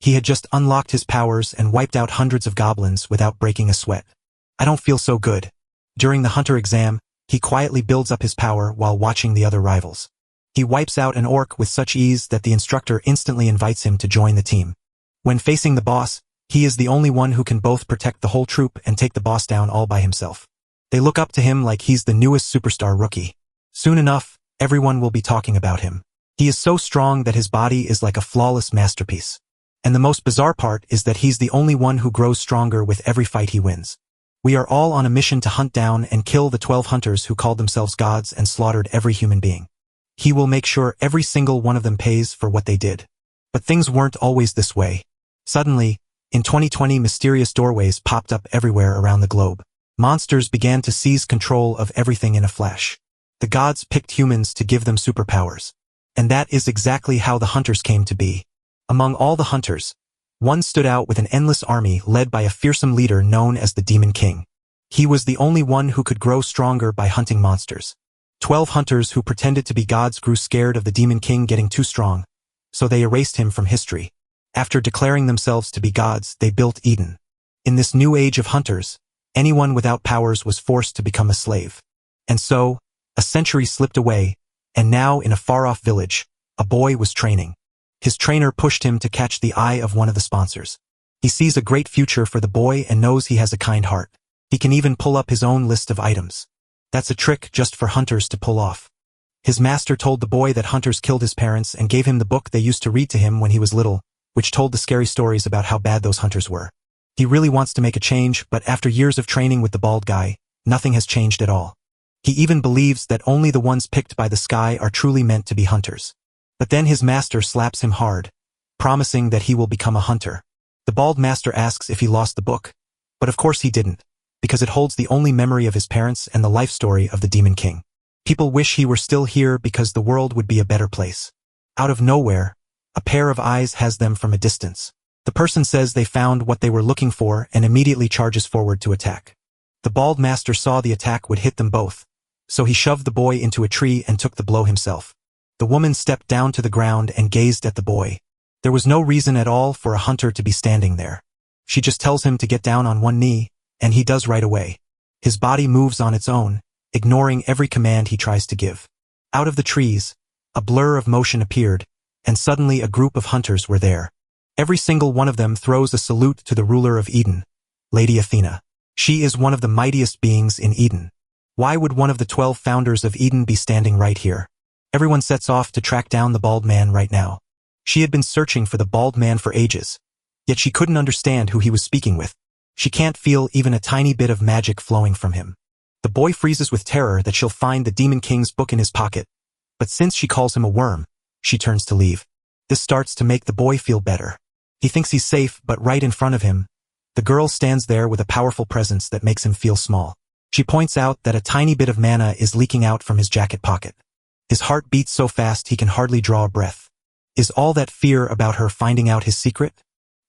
He had just unlocked his powers and wiped out hundreds of goblins without breaking a sweat. I don't feel so good. During the hunter exam, he quietly builds up his power while watching the other rivals. He wipes out an orc with such ease that the instructor instantly invites him to join the team. When facing the boss, he is the only one who can both protect the whole troop and take the boss down all by himself. They look up to him like he's the newest superstar rookie. Soon enough, everyone will be talking about him. He is so strong that his body is like a flawless masterpiece. And the most bizarre part is that he's the only one who grows stronger with every fight he wins. We are all on a mission to hunt down and kill the 12 hunters who called themselves gods and slaughtered every human being. He will make sure every single one of them pays for what they did. But things weren't always this way. Suddenly, in 2020, mysterious doorways popped up everywhere around the globe. Monsters began to seize control of everything in a flash. The gods picked humans to give them superpowers. And that is exactly how the hunters came to be. Among all the hunters, one stood out with an endless army led by a fearsome leader known as the Demon King. He was the only one who could grow stronger by hunting monsters. 12 hunters who pretended to be gods grew scared of the Demon King getting too strong, so they erased him from history. After declaring themselves to be gods, they built Eden. In this new age of hunters, anyone without powers was forced to become a slave. And so, a century slipped away, and now in a far-off village, a boy was training. His trainer pushed him to catch the eye of one of the sponsors. He sees a great future for the boy and knows he has a kind heart. He can even pull up his own list of items. That's a trick just for hunters to pull off. His master told the boy that hunters killed his parents and gave him the book they used to read to him when he was little, which told the scary stories about how bad those hunters were. He really wants to make a change, but after years of training with the bald guy, nothing has changed at all. He even believes that only the ones picked by the sky are truly meant to be hunters. But then his master slaps him hard, promising that he will become a hunter. The bald master asks if he lost the book, but of course he didn't, because it holds the only memory of his parents and the life story of the Demon King. People wish he were still here because the world would be a better place. Out of nowhere, a pair of eyes has them from a distance. The person says they found what they were looking for and immediately charges forward to attack. The bald master saw the attack would hit them both, so he shoved the boy into a tree and took the blow himself. The woman stepped down to the ground and gazed at the boy. There was no reason at all for a hunter to be standing there. She just tells him to get down on one knee, and he does right away. His body moves on its own, ignoring every command he tries to give. Out of the trees, a blur of motion appeared, and suddenly a group of hunters were there. Every single one of them throws a salute to the ruler of Eden, Lady Athena. She is one of the mightiest beings in Eden. Why would one of the 12 founders of Eden be standing right here? Everyone sets off to track down the bald man right now. She had been searching for the bald man for ages, yet she couldn't understand who he was speaking with. She can't feel even a tiny bit of magic flowing from him. The boy freezes with terror that she'll find the Demon King's book in his pocket, but since she calls him a worm, she turns to leave. This starts to make the boy feel better. He thinks he's safe, but right in front of him, the girl stands there with a powerful presence that makes him feel small. She points out that a tiny bit of mana is leaking out from his jacket pocket. His heart beats so fast he can hardly draw a breath. Is all that fear about her finding out his secret?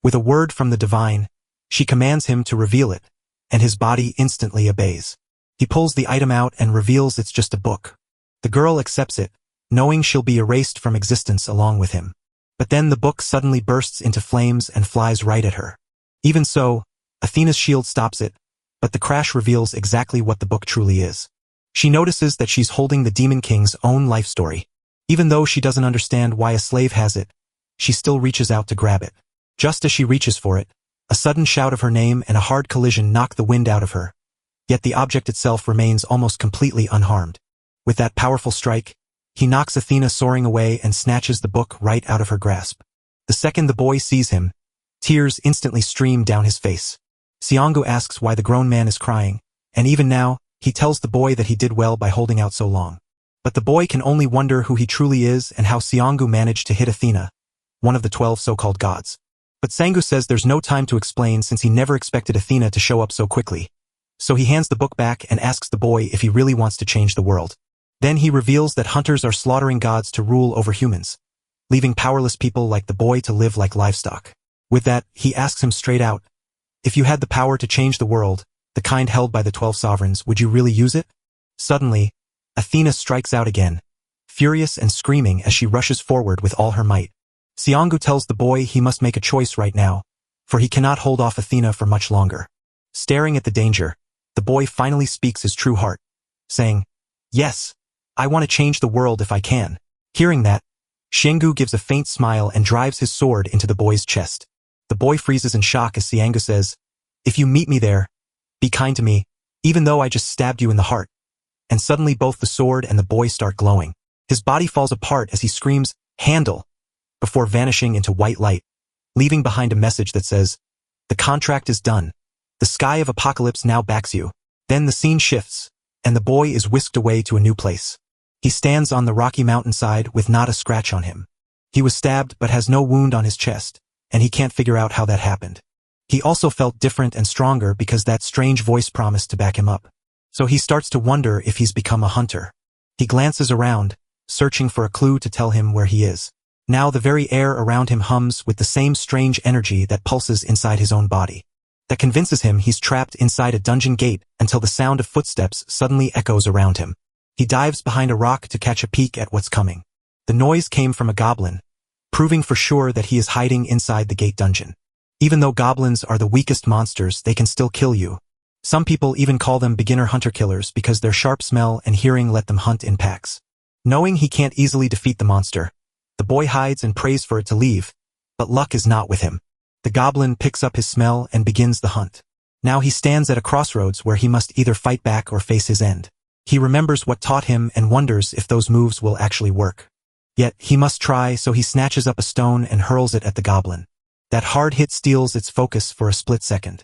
With a word from the divine, she commands him to reveal it, and his body instantly obeys. He pulls the item out and reveals it's just a book. The girl accepts it, knowing she'll be erased from existence along with him. But then the book suddenly bursts into flames and flies right at her. Even so, Athena's shield stops it, but the crash reveals exactly what the book truly is. She notices that she's holding the Demon King's own life story. Even though she doesn't understand why a slave has it, she still reaches out to grab it. Just as she reaches for it, a sudden shout of her name and a hard collision knock the wind out of her. Yet the object itself remains almost completely unharmed. With that powerful strike, he knocks Athena soaring away and snatches the book right out of her grasp. The second the boy sees him, tears instantly stream down his face. Siongu asks why the grown man is crying, and even now, he tells the boy that he did well by holding out so long. But the boy can only wonder who he truly is and how Siongu managed to hit Athena, one of the 12 so-called gods. But Sangu says there's no time to explain since he never expected Athena to show up so quickly. So he hands the book back and asks the boy if he really wants to change the world. Then he reveals that hunters are slaughtering gods to rule over humans, leaving powerless people like the boy to live like livestock. With that, he asks him straight out, if you had the power to change the world, the kind held by the 12 sovereigns, would you really use it? Suddenly, Athena strikes out again, furious and screaming as she rushes forward with all her might. Xianggu tells the boy he must make a choice right now, for he cannot hold off Athena for much longer. Staring at the danger, the boy finally speaks his true heart, saying, "Yes, I want to change the world if I can." Hearing that, Xianggu gives a faint smile and drives his sword into the boy's chest. The boy freezes in shock as Xianggu says, "If you meet me there, be kind to me, even though I just stabbed you in the heart." And suddenly both the sword and the boy start glowing. His body falls apart as he screams, "Handle!" before vanishing into white light, leaving behind a message that says, "The contract is done. The sky of apocalypse now backs you." Then the scene shifts, and the boy is whisked away to a new place. He stands on the rocky mountainside with not a scratch on him. He was stabbed but has no wound on his chest, and he can't figure out how that happened. He also felt different and stronger because that strange voice promised to back him up. So he starts to wonder if he's become a hunter. He glances around, searching for a clue to tell him where he is. Now the very air around him hums with the same strange energy that pulses inside his own body. That convinces him he's trapped inside a dungeon gate until the sound of footsteps suddenly echoes around him. He dives behind a rock to catch a peek at what's coming. The noise came from a goblin, proving for sure that he is hiding inside the gate dungeon. Even though goblins are the weakest monsters, they can still kill you. Some people even call them beginner hunter killers because their sharp smell and hearing let them hunt in packs. Knowing he can't easily defeat the monster, the boy hides and prays for it to leave, but luck is not with him. The goblin picks up his smell and begins the hunt. Now he stands at a crossroads where he must either fight back or face his end. He remembers what taught him and wonders if those moves will actually work. Yet he must try, so he snatches up a stone and hurls it at the goblin. That hard hit steals its focus for a split second.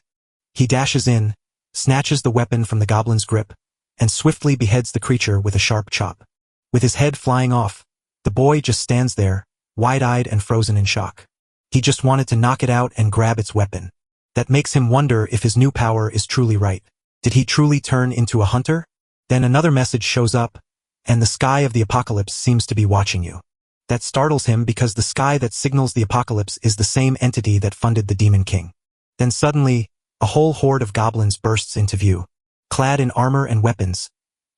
He dashes in, snatches the weapon from the goblin's grip, and swiftly beheads the creature with a sharp chop. With his head flying off, the boy just stands there, wide-eyed and frozen in shock. He just wanted to knock it out and grab its weapon. That makes him wonder if his new power is truly right. Did he truly turn into a hunter? Then another message shows up, and the sky of the apocalypse seems to be watching you. That startles him because the sky that signals the apocalypse is the same entity that funded the Demon King. Then suddenly, a whole horde of goblins bursts into view. Clad in armor and weapons,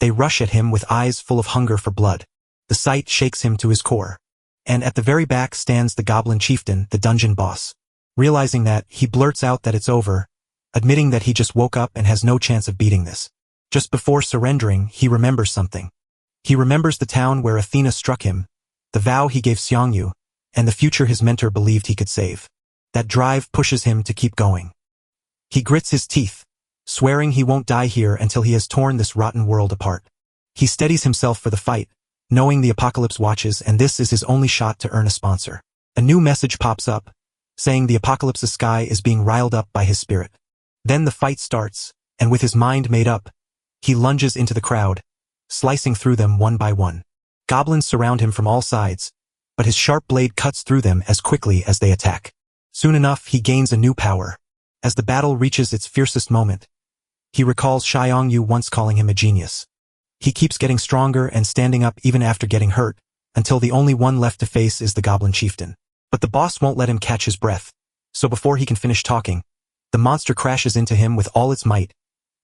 they rush at him with eyes full of hunger for blood. The sight shakes him to his core. And at the very back stands the goblin chieftain, the dungeon boss. Realizing that, he blurts out that it's over, admitting that he just woke up and has no chance of beating this. Just before surrendering, he remembers something. He remembers the town where Athena struck him, the vow he gave Xiangyu, and the future his mentor believed he could save. That drive pushes him to keep going. He grits his teeth, swearing he won't die here until he has torn this rotten world apart. He steadies himself for the fight, knowing the apocalypse watches and this is his only shot to earn a sponsor. A new message pops up, saying the apocalypse's sky is being riled up by his spirit. Then the fight starts, and with his mind made up, he lunges into the crowd, slicing through them one by one. Goblins surround him from all sides, but his sharp blade cuts through them as quickly as they attack. Soon enough, he gains a new power. As the battle reaches its fiercest moment, he recalls Xiangyu once calling him a genius. He keeps getting stronger and standing up even after getting hurt, until the only one left to face is the goblin chieftain. But the boss won't let him catch his breath, so before he can finish talking, the monster crashes into him with all its might,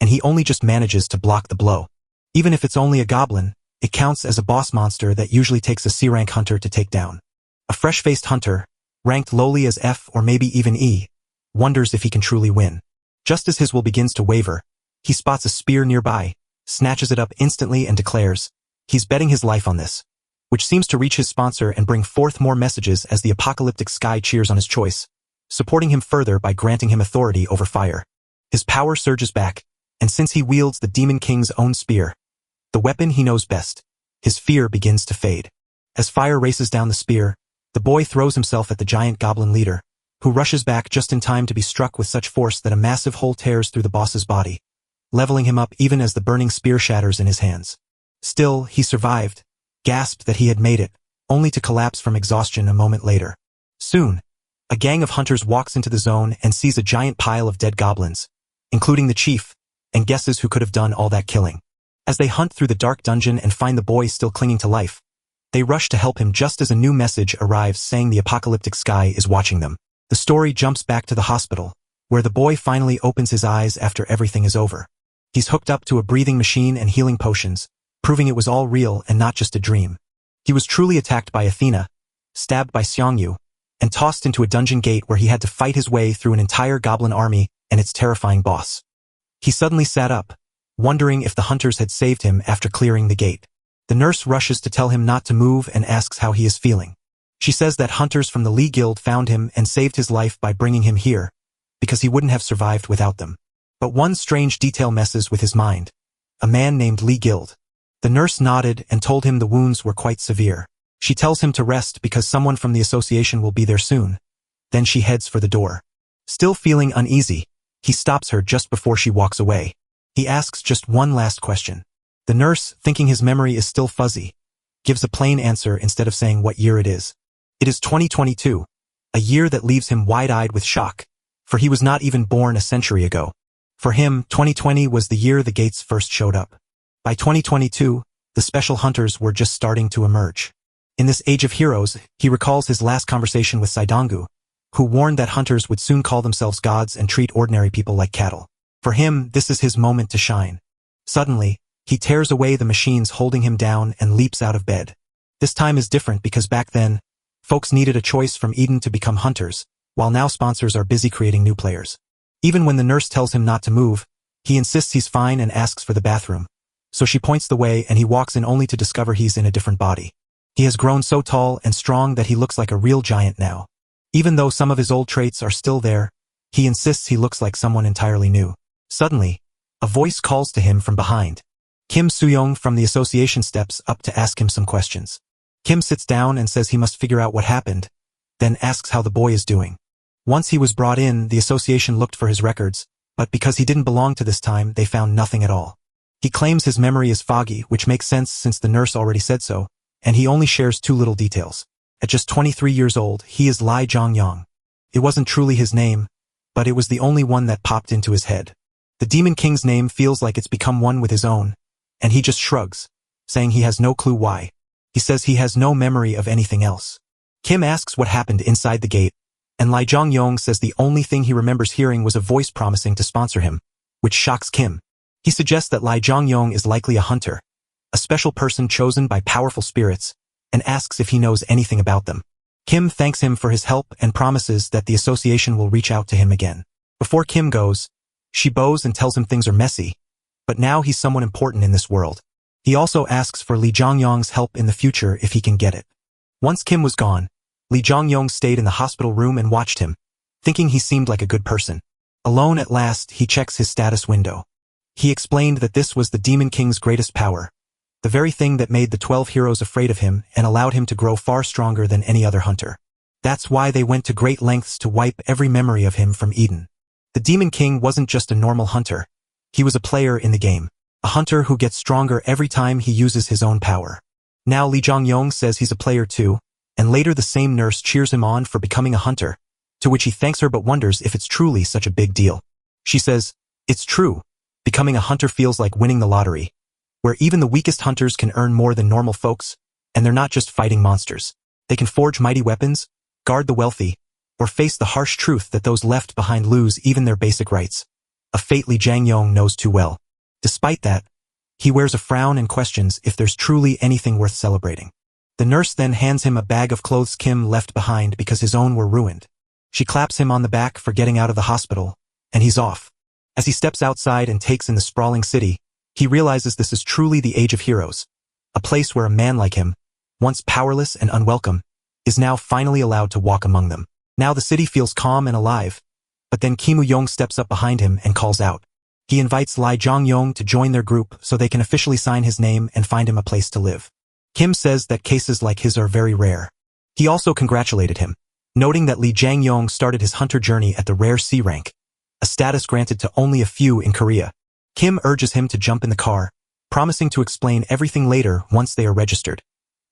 and he only just manages to block the blow. Even if it's only a goblin, it counts as a boss monster that usually takes a C-rank hunter to take down. A fresh-faced hunter, ranked lowly as F or maybe even E, wonders if he can truly win. Just as his will begins to waver, he spots a spear nearby, snatches it up instantly and declares, he's betting his life on this, which seems to reach his sponsor and bring forth more messages as the apocalyptic sky cheers on his choice, supporting him further by granting him authority over fire. His power surges back, and since he wields the Demon King's own spear, the weapon he knows best, his fear begins to fade. As fire races down the spear, the boy throws himself at the giant goblin leader, who rushes back just in time to be struck with such force that a massive hole tears through the boss's body, leveling him up even as the burning spear shatters in his hands. Still, he survived, gasped that he had made it, only to collapse from exhaustion a moment later. Soon, a gang of hunters walks into the zone and sees a giant pile of dead goblins, including the chief, and guesses who could have done all that killing. As they hunt through the dark dungeon and find the boy still clinging to life, they rush to help him just as a new message arrives saying the apocalyptic sky is watching them. The story jumps back to the hospital, where the boy finally opens his eyes after everything is over. He's hooked up to a breathing machine and healing potions, proving it was all real and not just a dream. He was truly attacked by Athena, stabbed by Xiangyu, and tossed into a dungeon gate where he had to fight his way through an entire goblin army and its terrifying boss. He suddenly sat up, wondering if the hunters had saved him after clearing the gate. The nurse rushes to tell him not to move and asks how he is feeling. She says that hunters from the Lee Guild found him and saved his life by bringing him here, because he wouldn't have survived without them. But one strange detail messes with his mind. A man named Lee Guild. The nurse nodded and told him the wounds were quite severe. She tells him to rest because someone from the association will be there soon. Then she heads for the door. Still feeling uneasy, he stops her just before she walks away. He asks just one last question. The nurse, thinking his memory is still fuzzy, gives a plain answer instead of saying what year it is. It is 2022, a year that leaves him wide-eyed with shock, for he was not even born a century ago. For him, 2020 was the year the gates first showed up. By 2022, the special hunters were just starting to emerge. In this age of heroes, he recalls his last conversation with Saidangu, who warned that hunters would soon call themselves gods and treat ordinary people like cattle. For him, this is his moment to shine. Suddenly, he tears away the machines holding him down and leaps out of bed. This time is different because back then, folks needed a choice from Eden to become hunters, while now sponsors are busy creating new players. Even when the nurse tells him not to move, he insists he's fine and asks for the bathroom. So she points the way and he walks in only to discover he's in a different body. He has grown so tall and strong that he looks like a real giant now. Even though some of his old traits are still there, he insists he looks like someone entirely new. Suddenly, a voice calls to him from behind. Kim Soo-young from the association steps up to ask him some questions. Kim sits down and says he must figure out what happened, then asks how the boy is doing. Once he was brought in, the association looked for his records, but because he didn't belong to this time, they found nothing at all. He claims his memory is foggy, which makes sense since the nurse already said so, and he only shares two little details. At just 23 years old, he is Lee Jong-yong. It wasn't truly his name, but it was the only one that popped into his head. The Demon King's name feels like it's become one with his own, and he just shrugs, saying he has no clue why. He says he has no memory of anything else. Kim asks what happened inside the gate, and Lee Jong-yong says the only thing he remembers hearing was a voice promising to sponsor him, which shocks Kim. He suggests that Lee Jong-yong is likely a hunter, a special person chosen by powerful spirits, and asks if he knows anything about them. Kim thanks him for his help and promises that the association will reach out to him again. Before Kim goes, she bows and tells him things are messy, but now he's someone important in this world. He also asks for Lee Jong-yong's help in the future if he can get it. Once Kim was gone, Lee Jong-yong stayed in the hospital room and watched him, thinking he seemed like a good person. Alone at last, he checks his status window. He explained that this was the Demon King's greatest power, the very thing that made the 12 heroes afraid of him and allowed him to grow far stronger than any other hunter. That's why they went to great lengths to wipe every memory of him from Eden. The Demon King wasn't just a normal hunter. He was a player in the game, a hunter who gets stronger every time he uses his own power. Now Lee Jong-yong says he's a player too, and later the same nurse cheers him on for becoming a hunter, to which he thanks her but wonders if it's truly such a big deal. She says, "It's true. Becoming a hunter feels like winning the lottery, where even the weakest hunters can earn more than normal folks, and they're not just fighting monsters. They can forge mighty weapons, guard the wealthy, or face the harsh truth that those left behind lose even their basic rights. A fate Lee Jong-yong knows too well. Despite that, he wears a frown and questions if there's truly anything worth celebrating." The nurse then hands him a bag of clothes Kim left behind because his own were ruined. She claps him on the back for getting out of the hospital, and he's off. As he steps outside and takes in the sprawling city, he realizes this is truly the age of heroes, a place where a man like him, once powerless and unwelcome, is now finally allowed to walk among them. Now the city feels calm and alive, but then Kim Woo-young steps up behind him and calls out. He invites Lee Jong-yong to join their group so they can officially sign his name and find him a place to live. Kim says that cases like his are very rare. He also congratulated him, noting that Lee Jong-yong started his hunter journey at the rare C rank, a status granted to only a few in Korea. Kim urges him to jump in the car, promising to explain everything later once they are registered.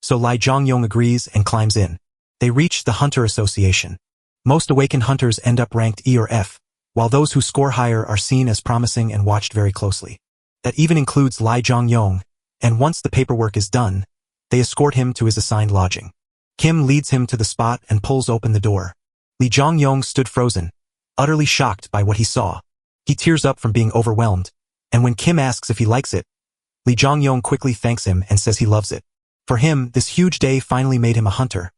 So Lee Jong-yong agrees and climbs in. They reach the Hunter Association. Most awakened hunters end up ranked E or F, while those who score higher are seen as promising and watched very closely. That even includes Lee Jong-yong, and once the paperwork is done, they escort him to his assigned lodging. Kim leads him to the spot and pulls open the door. Lee Jong-yong stood frozen, utterly shocked by what he saw. He tears up from being overwhelmed, and when Kim asks if he likes it, Lee Jong-yong quickly thanks him and says he loves it. For him, this huge day finally made him a hunter,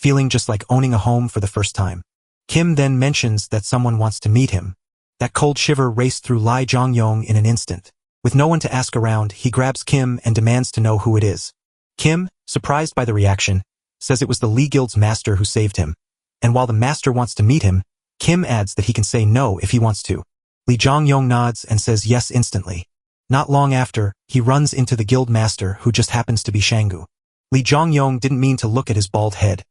feeling just like owning a home for the first time. Kim then mentions that someone wants to meet him. That cold shiver raced through Lee Jong-yong in an instant. With no one to ask around, he grabs Kim and demands to know who it is. Kim, surprised by the reaction, says it was the Lee Guild's master who saved him. And while the master wants to meet him, Kim adds that he can say no if he wants to. Lee Jong-yong nods and says yes instantly. Not long after, he runs into the guild master who just happens to be Shanggu. Lee Jong-yong didn't mean to look at his bald head,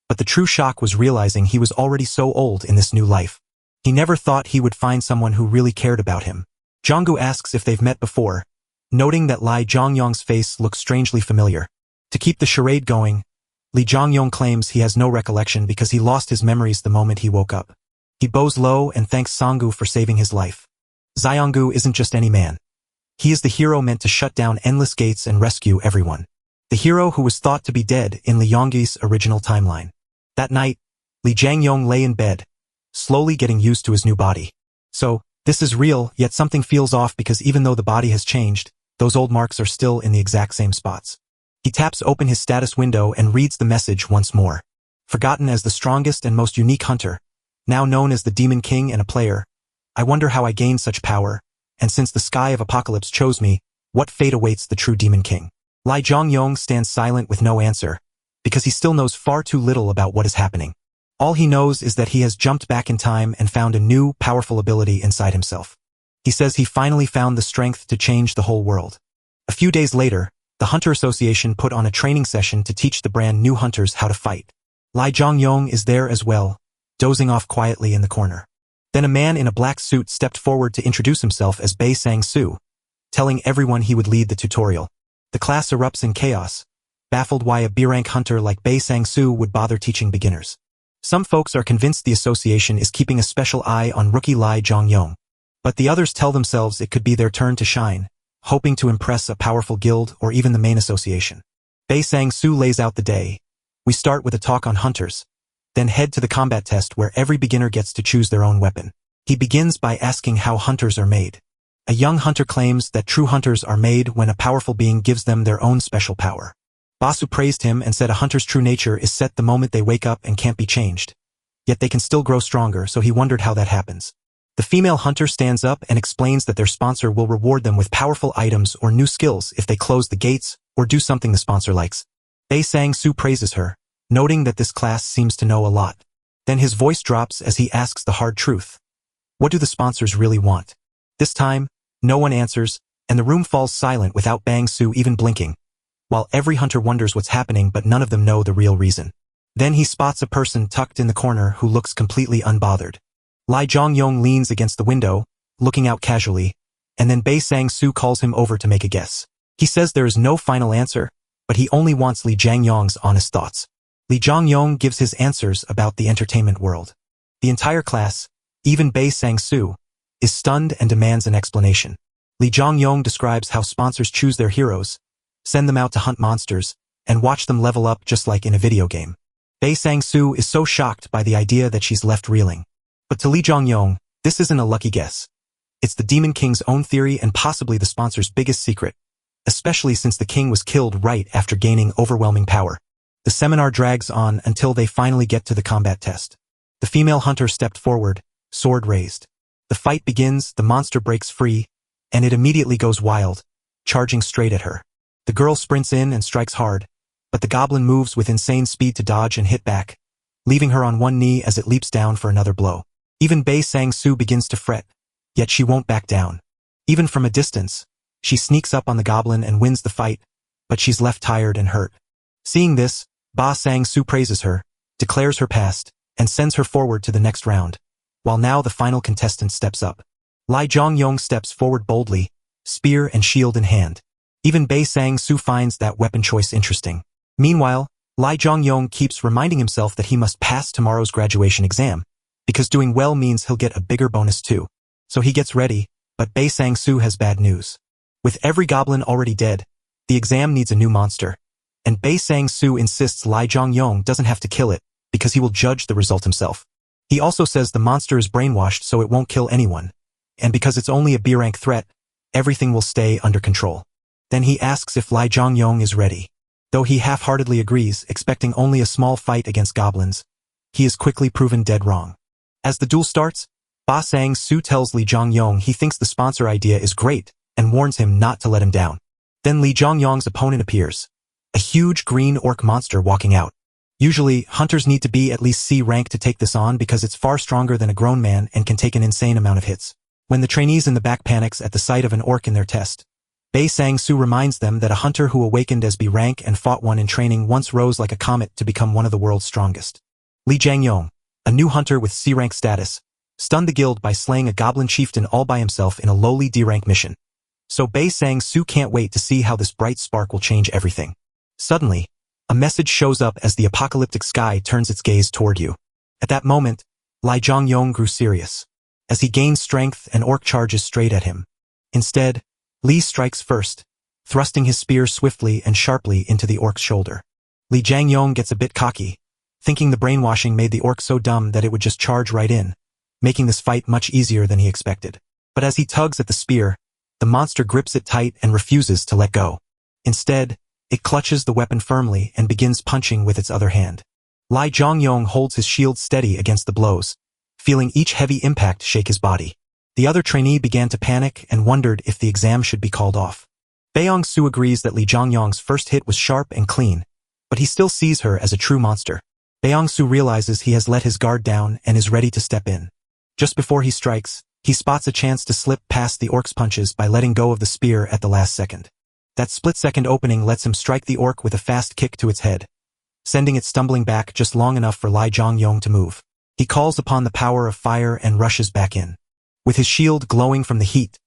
but the true shock was realizing he was already so old in this new life. He never thought he would find someone who really cared about him. Jonggu asks if they've met before, noting that Lee Jong-yong's face looks strangely familiar. To keep the charade going, Lee Jong-yong claims he has no recollection because he lost his memories the moment he woke up. He bows low and thanks Sanggu for saving his life. Xianggu isn't just any man. He is the hero meant to shut down endless gates and rescue everyone. The hero who was thought to be dead in Lee Yonggi's original timeline. That night, Lee Jang-yong lay in bed, slowly getting used to his new body. So, this is real, yet something feels off because even though the body has changed, those old marks are still in the exact same spots. He taps open his status window and reads the message once more. Forgotten as the strongest and most unique hunter, now known as the Demon King and a player, I wonder how I gained such power, and since the sky of apocalypse chose me, what fate awaits the true Demon King? Lee Jong-yong stands silent with no answer, because he still knows far too little about what is happening. All he knows is that he has jumped back in time and found a new, powerful ability inside himself. He says he finally found the strength to change the whole world. A few days later, the Hunter Association put on a training session to teach the brand new hunters how to fight. Lee Jong-yong is there as well, dozing off quietly in the corner. Then a man in a black suit stepped forward to introduce himself as Bei Sang-soo, telling everyone he would lead the tutorial. The class erupts in chaos, baffled why a B-rank hunter like Bei Sang-soo would bother teaching beginners. Some folks are convinced the association is keeping a special eye on rookie Lee Jong-yong, but the others tell themselves it could be their turn to shine, hoping to impress a powerful guild or even the main association. Bei Sang-soo lays out the day. We start with a talk on hunters, then head to the combat test where every beginner gets to choose their own weapon. He begins by asking how hunters are made. A young hunter claims that true hunters are made when a powerful being gives them their own special power. Basu praised him and said a hunter's true nature is set the moment they wake up and can't be changed. Yet they can still grow stronger, so he wondered how that happens. The female hunter stands up and explains that their sponsor will reward them with powerful items or new skills if they close the gates or do something the sponsor likes. Bei Sang-soo praises her, noting that this class seems to know a lot. Then his voice drops as he asks the hard truth. What do the sponsors really want? This time, no one answers, and the room falls silent without Bang-soo even blinking, while every hunter wonders what's happening but none of them know the real reason. Then he spots a person tucked in the corner who looks completely unbothered. Lee Jong-yong leans against the window, looking out casually, and then Bei Sang-soo calls him over to make a guess. He says there is no final answer, but he only wants Lee Jang-yong's honest thoughts. Lee Jong-yong gives his answers about the entertainment world. The entire class, even Bei Sang-soo, is stunned and demands an explanation. Lee Jong-yong describes how sponsors choose their heroes, send them out to hunt monsters, and watch them level up just like in a video game. Bei Sang-soo is so shocked by the idea that she's left reeling. But to Lee Jong-yong, this isn't a lucky guess. It's the Demon King's own theory and possibly the sponsor's biggest secret, especially since the king was killed right after gaining overwhelming power. The seminar drags on until they finally get to the combat test. The female hunter stepped forward, sword raised. The fight begins, the monster breaks free, and it immediately goes wild, charging straight at her. The girl sprints in and strikes hard, but the goblin moves with insane speed to dodge and hit back, leaving her on one knee as it leaps down for another blow. Even Bei Sang-soo begins to fret, yet she won't back down. Even from a distance, she sneaks up on the goblin and wins the fight, but she's left tired and hurt. Seeing this, Ba Sang-soo praises her, declares her past, and sends her forward to the next round, while now the final contestant steps up. Lee Jong-yong steps forward boldly, spear and shield in hand. Even Bei Sang-soo finds that weapon choice interesting. Meanwhile, Lee Jong-yong keeps reminding himself that he must pass tomorrow's graduation exam, because doing well means he'll get a bigger bonus too. So he gets ready, but Bei Sang-soo has bad news. With every goblin already dead, the exam needs a new monster, and Bei Sang-soo insists Lee Jong-yong doesn't have to kill it, because he will judge the result himself. He also says the monster is brainwashed so it won't kill anyone, and because it's only a B-rank threat, everything will stay under control. Then he asks if Lee Jong-yong is ready. Though he half-heartedly agrees, expecting only a small fight against goblins, he is quickly proven dead wrong. As the duel starts, Ba Sang-soo tells Lee Jong-yong he thinks the sponsor idea is great and warns him not to let him down. Then Lee Jong-yong's opponent appears, a huge green orc monster walking out. Usually, hunters need to be at least C rank to take this on because it's far stronger than a grown man and can take an insane amount of hits. When the trainees in the back panics at the sight of an orc in their test, Ba Sang-soo reminds them that a hunter who awakened as B rank and fought one in training once rose like a comet to become one of the world's strongest. Lee Jang-yong, a new hunter with C rank status, stunned the guild by slaying a goblin chieftain all by himself in a lowly D rank mission. So Ba Sang-soo can't wait to see how this bright spark will change everything. Suddenly, a message shows up as the apocalyptic sky turns its gaze toward you. At that moment, Lee Jong-yong grew serious. As he gains strength, an orc charges straight at him. Instead, Lee strikes first, thrusting his spear swiftly and sharply into the orc's shoulder. Lee Jang-yong gets a bit cocky, thinking the brainwashing made the orc so dumb that it would just charge right in, making this fight much easier than he expected. But as he tugs at the spear, the monster grips it tight and refuses to let go. Instead, it clutches the weapon firmly and begins punching with its other hand. Lee Jong-yong holds his shield steady against the blows, feeling each heavy impact shake his body. The other trainee began to panic and wondered if the exam should be called off. Baeong-soo agrees that Lee Jong-yong's first hit was sharp and clean, but he still sees her as a true monster. Baeong-soo realizes he has let his guard down and is ready to step in. Just before he strikes, he spots a chance to slip past the orc's punches by letting go of the spear at the last second. That split-second opening lets him strike the orc with a fast kick to its head, sending it stumbling back just long enough for Lee Jong-yong to move. He calls upon the power of fire and rushes back in. With his shield glowing from the heat,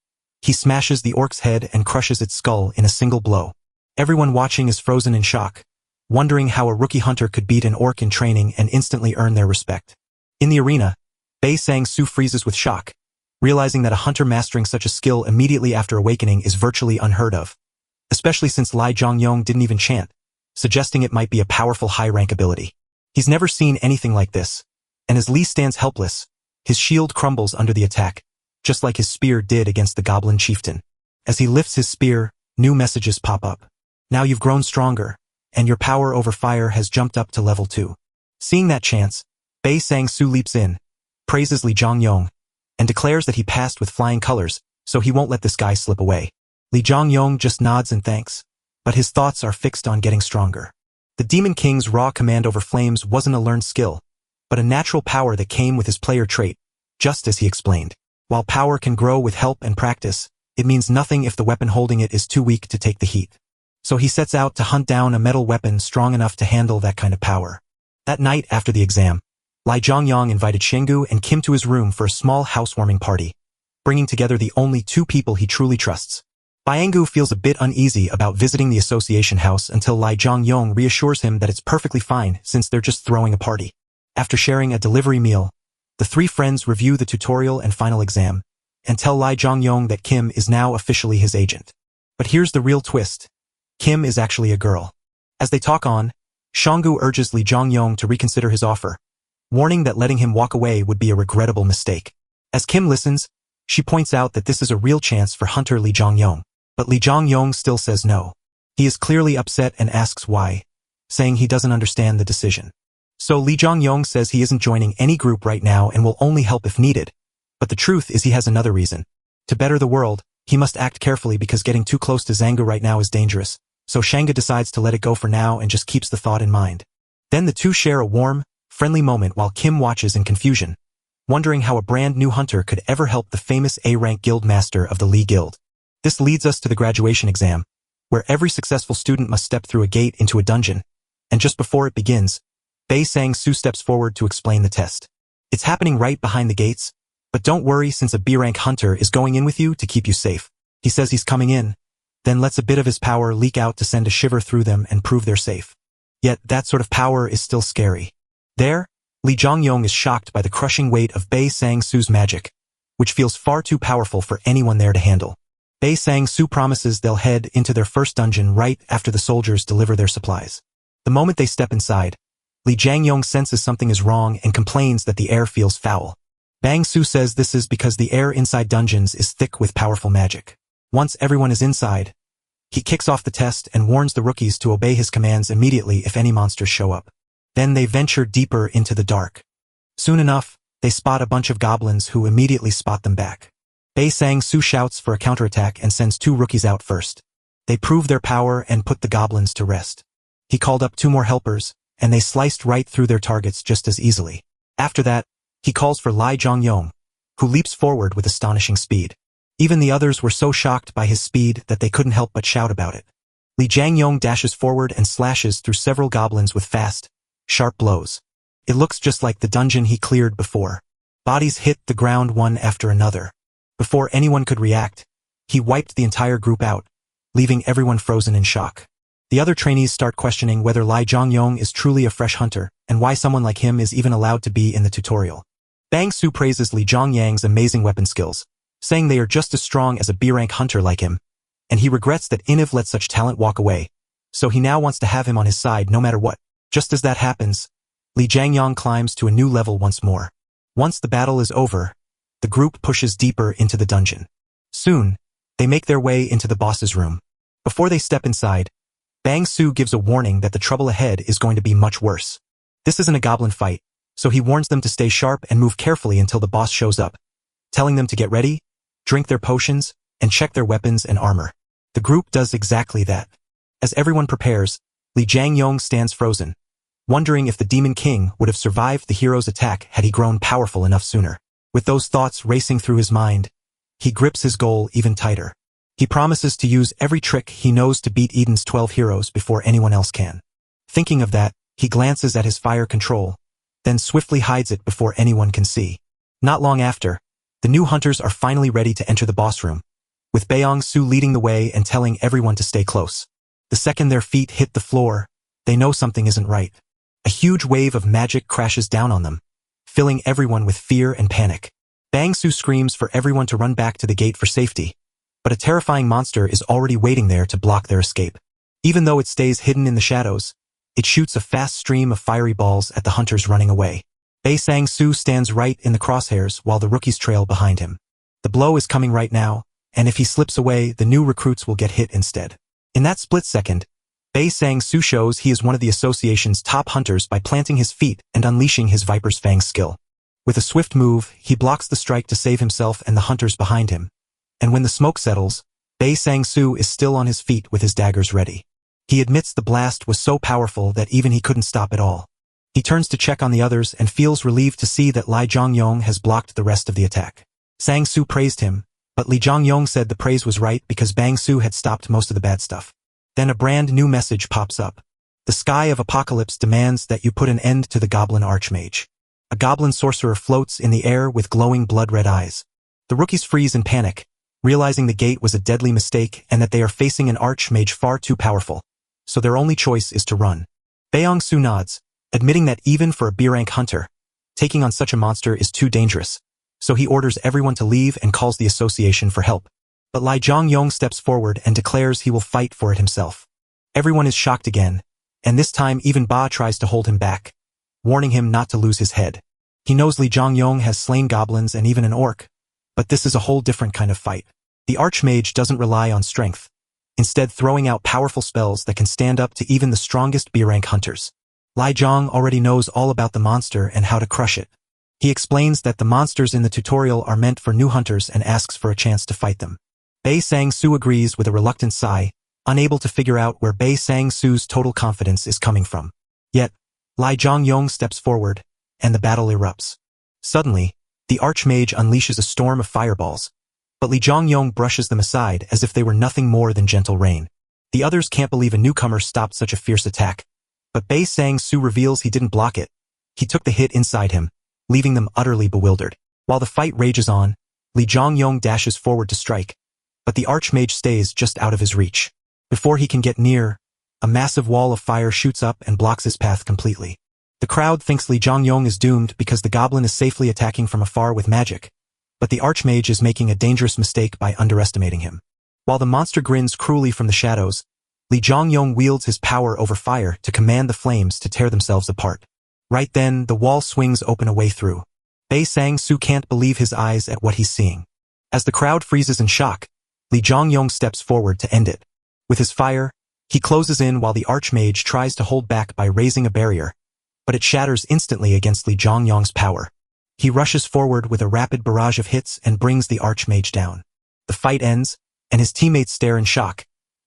he smashes the orc's head and crushes its skull in a single blow. Everyone watching is frozen in shock, wondering how a rookie hunter could beat an orc in training and instantly earn their respect. In the arena, Ba Sang-soo freezes with shock, realizing that a hunter mastering such a skill immediately after awakening is virtually unheard of, especially since Lee Jong-yong didn't even chant, suggesting it might be a powerful high-rank ability. He's never seen anything like this, and as Lee stands helpless, his shield crumbles under the attack, just like his spear did against the goblin chieftain. As he lifts his spear, new messages pop up. Now you've grown stronger, and your power over fire has jumped up to level 2. Seeing that chance, Ba Sang-soo leaps in, praises Lee Jong-yong, and declares that he passed with flying colors, so he won't let this guy slip away. Lee Jong-yong just nods and thanks, but his thoughts are fixed on getting stronger. The Demon King's raw command over flames wasn't a learned skill, but a natural power that came with his player trait, just as he explained. While power can grow with help and practice, it means nothing if the weapon holding it is too weak to take the heat. So he sets out to hunt down a metal weapon strong enough to handle that kind of power. That night after the exam, Lee Jong-yong invited Shingu and Kim to his room for a small housewarming party, bringing together the only two people he truly trusts. Baengu feels a bit uneasy about visiting the association house until Lee Jong-yong reassures him that it's perfectly fine since they're just throwing a party. After sharing a delivery meal, the three friends review the tutorial and final exam, and tell Lee Jong-yong that Kim is now officially his agent. But here's the real twist. Kim is actually a girl. As they talk on, Shingu urges Lee Jong-yong to reconsider his offer, warning that letting him walk away would be a regrettable mistake. As Kim listens, she points out that this is a real chance for hunter Lee Jong-yong, but Lee Jong-yong still says no. He is clearly upset and asks why, saying he doesn't understand the decision. So Lee Jong-yong says he isn't joining any group right now and will only help if needed. But the truth is he has another reason. To better the world, he must act carefully because getting too close to Zanga right now is dangerous. So Shanga decides to let it go for now and just keeps the thought in mind. Then the two share a warm, friendly moment while Kim watches in confusion, wondering how a brand new hunter could ever help the famous A-rank guild master of the Lee Guild. This leads us to the graduation exam, where every successful student must step through a gate into a dungeon, and just before it begins, Ba Sang-soo steps forward to explain the test. It's happening right behind the gates, but don't worry since a B-rank hunter is going in with you to keep you safe. He says he's coming in, then lets a bit of his power leak out to send a shiver through them and prove they're safe. Yet that sort of power is still scary. There, Lee Jong-yong is shocked by the crushing weight of Ba Sang-soo's magic, which feels far too powerful for anyone there to handle. Ba Sang-soo promises they'll head into their first dungeon right after the soldiers deliver their supplies. The moment they step inside, Lee Jang-yong senses something is wrong and complains that the air feels foul. Bang-soo says this is because the air inside dungeons is thick with powerful magic. Once everyone is inside, He kicks off the test and warns the rookies to obey his commands immediately if any monsters show up. Then they venture deeper into the dark. Soon enough, they spot a bunch of goblins who immediately spot them back. Bei Sang-soo shouts for a counterattack and sends 2 rookies out first. They prove their power and put the goblins to rest. He called up 2 more helpers, and they sliced right through their targets just as easily. After that, he calls for Lee Jong-yong, who leaps forward with astonishing speed. Even the others were so shocked by his speed that they couldn't help but shout about it. Lee Jang-yong dashes forward and slashes through several goblins with fast, sharp blows. It looks just like the dungeon he cleared before. Bodies hit the ground one after another. Before anyone could react, he wiped the entire group out, leaving everyone frozen in shock. The other trainees start questioning whether Lee Jong-yong is truly a fresh hunter, and why someone like him is even allowed to be in the tutorial. Bang-soo praises Lee Jong-yang's amazing weapon skills, saying they are just as strong as a B-rank hunter like him, and he regrets that Iniv let such talent walk away, so he now wants to have him on his side no matter what. Just as that happens, Lee Jang-yong climbs to a new level once more. Once the battle is over, the group pushes deeper into the dungeon. Soon, they make their way into the boss's room. Before they step inside, Bang-soo gives a warning that the trouble ahead is going to be much worse. This isn't a goblin fight, so he warns them to stay sharp and move carefully until the boss shows up, telling them to get ready, drink their potions, and check their weapons and armor. The group does exactly that. As everyone prepares, Lee Jang-yong stands frozen, wondering if the Demon King would have survived the hero's attack had he grown powerful enough sooner. With those thoughts racing through his mind, he grips his goal even tighter. He promises to use every trick he knows to beat Eden's 12 heroes before anyone else can. Thinking of that, he glances at his fire control, then swiftly hides it before anyone can see. Not long after, the new hunters are finally ready to enter the boss room, with Bang-soo leading the way and telling everyone to stay close. The second their feet hit the floor, they know something isn't right. A huge wave of magic crashes down on them, filling everyone with fear and panic. Bang-soo screams for everyone to run back to the gate for safety, but a terrifying monster is already waiting there to block their escape. Even though it stays hidden in the shadows, it shoots a fast stream of fiery balls at the hunters running away. Bei Sang-soo stands right in the crosshairs while the rookies trail behind him. The blow is coming right now, and if he slips away, the new recruits will get hit instead. In that split second, Bei Sang-soo shows he is one of the association's top hunters by planting his feet and unleashing his Viper's Fang skill. With a swift move, he blocks the strike to save himself and the hunters behind him. And when the smoke settles, Bei Sang-soo is still on his feet with his daggers ready. He admits the blast was so powerful that even he couldn't stop it all. He turns to check on the others and feels relieved to see that Lee Jong-yong has blocked the rest of the attack. Sang-soo praised him, but Lee Jong-yong said the praise was right because Bang-soo had stopped most of the bad stuff. Then a brand new message pops up. The Sky of Apocalypse demands that you put an end to the Goblin Archmage. A goblin sorcerer floats in the air with glowing blood-red eyes. The rookies freeze in panic, realizing the gate was a deadly mistake and that they are facing an archmage far too powerful, so their only choice is to run. Bang-soo nods, admitting that even for a B-rank hunter, taking on such a monster is too dangerous, so he orders everyone to leave and calls the association for help. But Lee Jong-yong steps forward and declares he will fight for it himself. Everyone is shocked again, and this time even Ba tries to hold him back, warning him not to lose his head. He knows Lee Jong-yong has slain goblins and even an orc, but this is a whole different kind of fight. The Archmage doesn't rely on strength, instead throwing out powerful spells that can stand up to even the strongest B-rank hunters. Lee Jong already knows all about the monster and how to crush it. He explains that the monsters in the tutorial are meant for new hunters and asks for a chance to fight them. Bei Sang-soo agrees with a reluctant sigh, unable to figure out where Bei Sang-soo's total confidence is coming from. Yet, Lee Jong-yong steps forward, and the battle erupts. Suddenly, the Archmage unleashes a storm of fireballs, but Lee Jong-yong brushes them aside as if they were nothing more than gentle rain. The others can't believe a newcomer stopped such a fierce attack, but Bei Sang-soo reveals he didn't block it. He took the hit inside him, leaving them utterly bewildered. While the fight rages on, Lee Jong-yong dashes forward to strike, but the Archmage stays just out of his reach. Before he can get near, a massive wall of fire shoots up and blocks his path completely. The crowd thinks Lee Jong-yong is doomed because the goblin is safely attacking from afar with magic, but the Archmage is making a dangerous mistake by underestimating him. While the monster grins cruelly from the shadows, Lee Jong-yong wields his power over fire to command the flames to tear themselves apart. Right then, the wall swings open a way through. Bei Sang-soo can't believe his eyes at what he's seeing. As the crowd freezes in shock, Lee Jong-yong steps forward to end it. With his fire, he closes in while the Archmage tries to hold back by raising a barrier, but it shatters instantly against Li Zhongyang's power. He rushes forward with a rapid barrage of hits and brings the Archmage down. The fight ends, and his teammates stare in shock,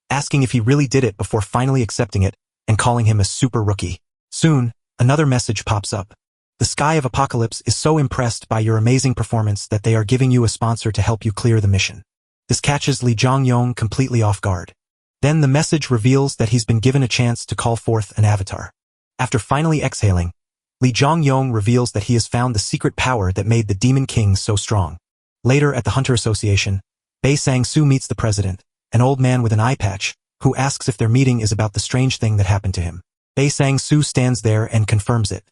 asking if he really did it before finally accepting it and calling him a super rookie. Soon, another message pops up. The Sky of Apocalypse is so impressed by your amazing performance that they are giving you a sponsor to help you clear the mission. This catches Li Zhongyang completely off guard. Then the message reveals that he's been given a chance to call forth an avatar. After finally exhaling, Li Zhongyang reveals that he has found the secret power that made the Demon King so strong. Later at the Hunter Association, Bei Sang-soo meets the president, an old man with an eye patch, who asks if their meeting is about the strange thing that happened to him. Bei Sang-soo stands there and confirms it.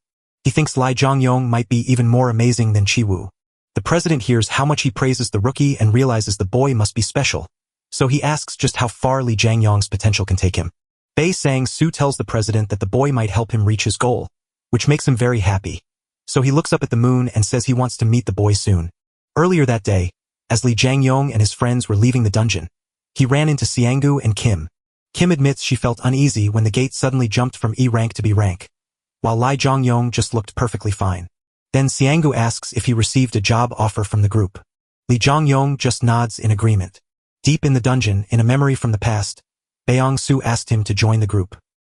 He thinks Li Zhongyang might be even more amazing than Chi-woo. The president hears how much he praises the rookie and realizes the boy must be special, so he asks just how far Li Zhongyang's potential can take him. Bei Sang-soo tells the president that the boy might help him reach his goal, which makes him very happy. So he looks up at the moon and says he wants to meet the boy soon. Earlier that day, as Li Zhongyang and his friends were leaving the dungeon, he ran into Xianggu and Kim. Kim admits she felt uneasy when the gate suddenly jumped from E rank to B rank, while Li Zhongyang just looked perfectly fine. Then Xianggu asks if he received a job offer from the group. Li Zhongyang just nods in agreement. Deep in the dungeon, in a memory from the past, Beong-su asked him to join the group.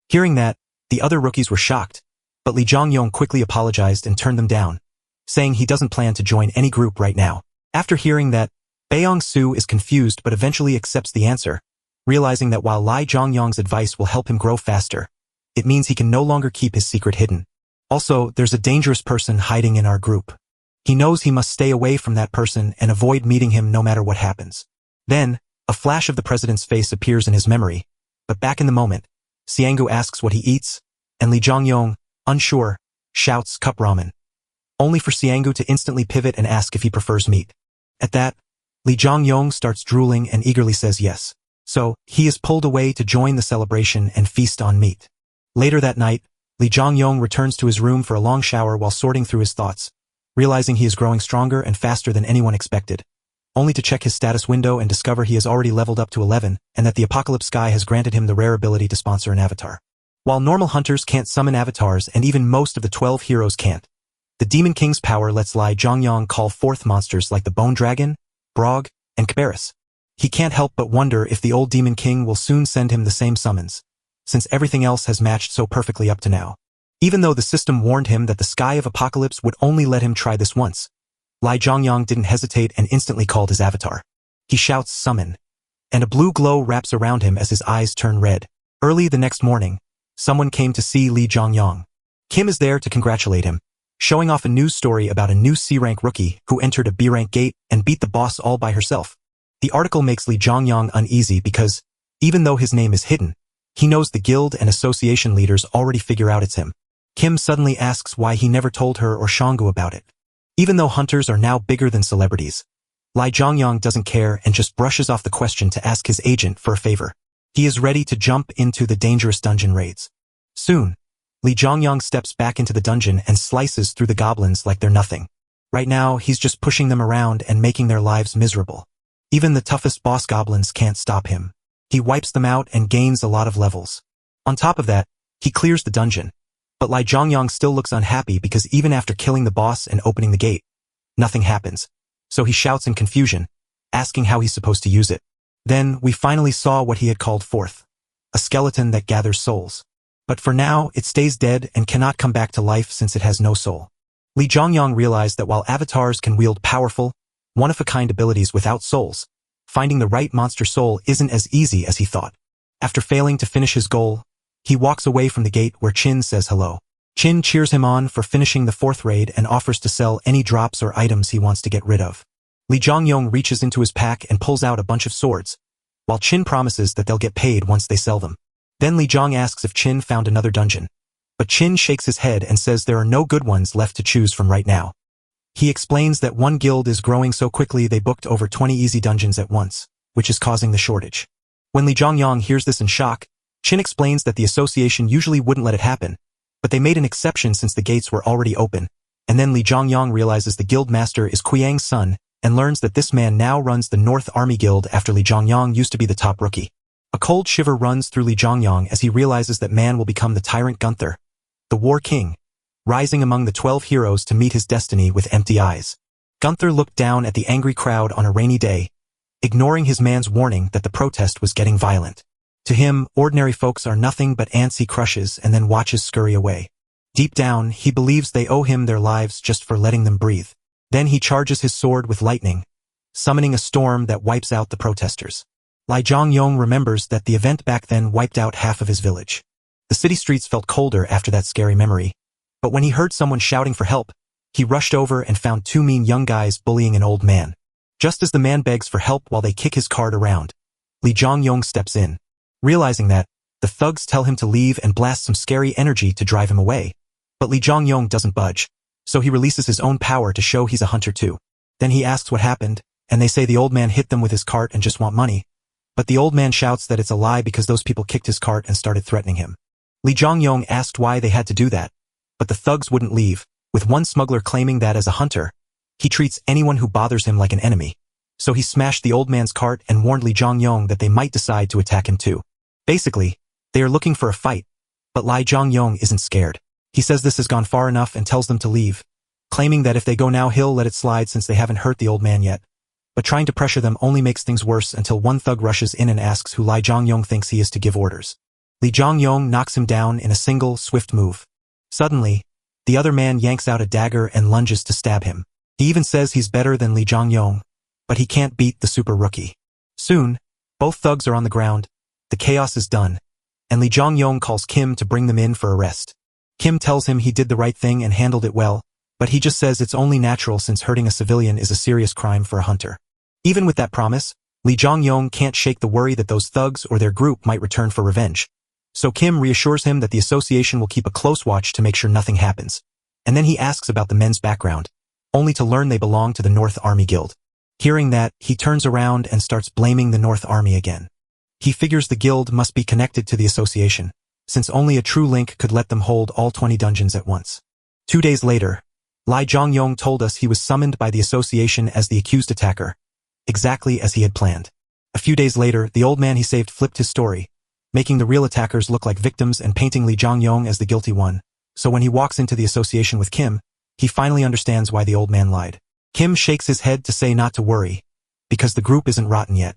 Hearing that, the other rookies were shocked, but Li Zhongyang quickly apologized and turned them down, saying he doesn't plan to join any group right now. After hearing that, Beong-su is confused but eventually accepts the answer, realizing that while Li Zhongyang's advice will help him grow faster, it means he can no longer keep his secret hidden. Also, there's a dangerous person hiding in our group. He knows he must stay away from that person and avoid meeting him no matter what happens. Then, a flash of the president's face appears in his memory, but back in the moment, Xianggu asks what he eats, and Li Zhongyang, unsure, shouts cup ramen, only for Xianggu to instantly pivot and ask if he prefers meat. At that, Li Zhongyang starts drooling and eagerly says yes. So, he is pulled away to join the celebration and feast on meat. Later that night, Li Zhongyang returns to his room for a long shower while sorting through his thoughts, realizing he is growing stronger and faster than anyone expected, only to check his status window and discover he has already leveled up to 11 and that the Apocalypse Sky has granted him the rare ability to sponsor an avatar. While normal hunters can't summon avatars and even most of the 12 heroes can't, the Demon King's power lets Li Zhongyang call forth monsters like the Bone Dragon, Brog, and Cabarrus. He can't help but wonder if the old Demon King will soon send him the same summons, since everything else has matched so perfectly up to now. Even though the system warned him that the Sky of Apocalypse would only let him try this once, Li Zhongyang didn't hesitate and instantly called his avatar. He shouts summon, and a blue glow wraps around him as his eyes turn red. Early the next morning, someone came to see Li Zhongyang. Kim is there to congratulate him, showing off a news story about a new C-rank rookie who entered a B-rank gate and beat the boss all by herself. The article makes Li Zhongyang uneasy because, even though his name is hidden, he knows the guild and association leaders already figure out it's him. Kim suddenly asks why he never told her or Shanggu about it. Even though hunters are now bigger than celebrities, Li Zhongyang doesn't care and just brushes off the question to ask his agent for a favor. He is ready to jump into the dangerous dungeon raids. Soon, Li Zhongyang steps back into the dungeon and slices through the goblins like they're nothing. Right now, he's just pushing them around and making their lives miserable. Even the toughest boss goblins can't stop him. He wipes them out and gains a lot of levels. On top of that, he clears the dungeon. But Li Zhongyang still looks unhappy because even after killing the boss and opening the gate, nothing happens. So he shouts in confusion, asking how he's supposed to use it. Then, we finally saw what he had called forth. A skeleton that gathers souls. But for now, it stays dead and cannot come back to life since it has no soul. Li Zhongyang realized that while avatars can wield powerful, one-of-a-kind abilities without souls, finding the right monster soul isn't as easy as he thought. After failing to finish his goal, he walks away from the gate where Chin says hello. Chin cheers him on for finishing the 4th raid and offers to sell any drops or items he wants to get rid of. Li Zhongyang reaches into his pack and pulls out a bunch of swords, while Chin promises that they'll get paid once they sell them. Then Li Zhong asks if Chin found another dungeon, but Chin shakes his head and says there are no good ones left to choose from right now. He explains that one guild is growing so quickly they booked over 20 easy dungeons at once, which is causing the shortage. When Li Zhongyang hears this in shock, Chin explains that the association usually wouldn't let it happen, but they made an exception since the gates were already open, and then Li Zhongyang realizes the guild master is Quyang's son and learns that this man now runs the North Army Guild after Li Zhongyang used to be the top rookie. A cold shiver runs through Lee Jongyong as he realizes that man will become the tyrant Gunther, the war king, rising among the 12 heroes to meet his destiny with empty eyes. Gunther looked down at the angry crowd on a rainy day, ignoring his man's warning that the protest was getting violent. To him, ordinary folks are nothing but ants he crushes and then watches scurry away. Deep down, he believes they owe him their lives just for letting them breathe. Then he charges his sword with lightning, summoning a storm that wipes out the protesters. Lee Jongyong remembers that the event back then wiped out half of his village. The city streets felt colder after that scary memory, but when he heard someone shouting for help, he rushed over and found two mean young guys bullying an old man. Just as the man begs for help while they kick his cart around, Lee Jongyong steps in. Realizing that, the thugs tell him to leave and blast some scary energy to drive him away. But Lee Jongyong doesn't budge, so he releases his own power to show he's a hunter too. Then he asks what happened, and they say the old man hit them with his cart and just want money. But the old man shouts that it's a lie because those people kicked his cart and started threatening him. Lee Jongyong asked why they had to do that, but the thugs wouldn't leave, with one smuggler claiming that as a hunter, he treats anyone who bothers him like an enemy. So he smashed the old man's cart and warned Lee Jongyong that they might decide to attack him too. Basically, they are looking for a fight, but Lee Jongyong isn't scared. He says this has gone far enough and tells them to leave, claiming that if they go now he'll let it slide since they haven't hurt the old man yet. But trying to pressure them only makes things worse until one thug rushes in and asks who Lee Jongyong thinks he is to give orders. Lee Jongyong knocks him down in a single, swift move. Suddenly, the other man yanks out a dagger and lunges to stab him. He even says he's better than Lee Jongyong, but he can't beat the super rookie. Soon, both thugs are on the ground, the chaos is done, and Lee Jongyong calls Kim to bring them in for arrest. Kim tells him he did the right thing and handled it well, but he just says it's only natural since hurting a civilian is a serious crime for a hunter. Even with that promise, Lee Jongyong can't shake the worry that those thugs or their group might return for revenge. So Kim reassures him that the association will keep a close watch to make sure nothing happens. And then he asks about the men's background, only to learn they belong to the North Army Guild. Hearing that, he turns around and starts blaming the North Army again. He figures the guild must be connected to the association, since only a true link could let them hold all 20 dungeons at once. 2 days later, Lee Jongyong told us he was summoned by the association as the accused attacker, exactly as he had planned. A few days later, the old man he saved flipped his story, making the real attackers look like victims and painting Lee Jongyong as the guilty one. So when he walks into the association with Kim, he finally understands why the old man lied. Kim shakes his head to say not to worry, because the group isn't rotten yet.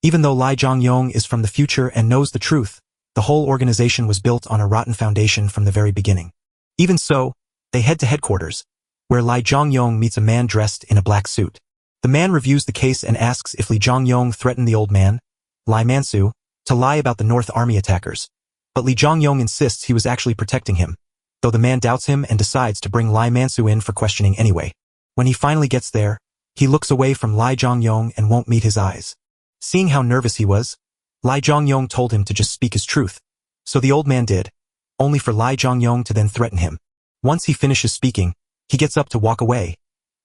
Even though Lee Jongyong is from the future and knows the truth, the whole organization was built on a rotten foundation from the very beginning. Even so, they head to headquarters, where Lee Jongyong meets a man dressed in a black suit. The man reviews the case and asks if Lee Jongyong threatened the old man, Lee Mansu, to lie about the North Army attackers. But Lee Jongyong insists he was actually protecting him, though the man doubts him and decides to bring Lee Mansu in for questioning anyway. When he finally gets there, he looks away from Lee Jongyong and won't meet his eyes. Seeing how nervous he was, Lee Jongyong told him to just speak his truth. So the old man did, only for Lee Jongyong to then threaten him. Once he finishes speaking, he gets up to walk away,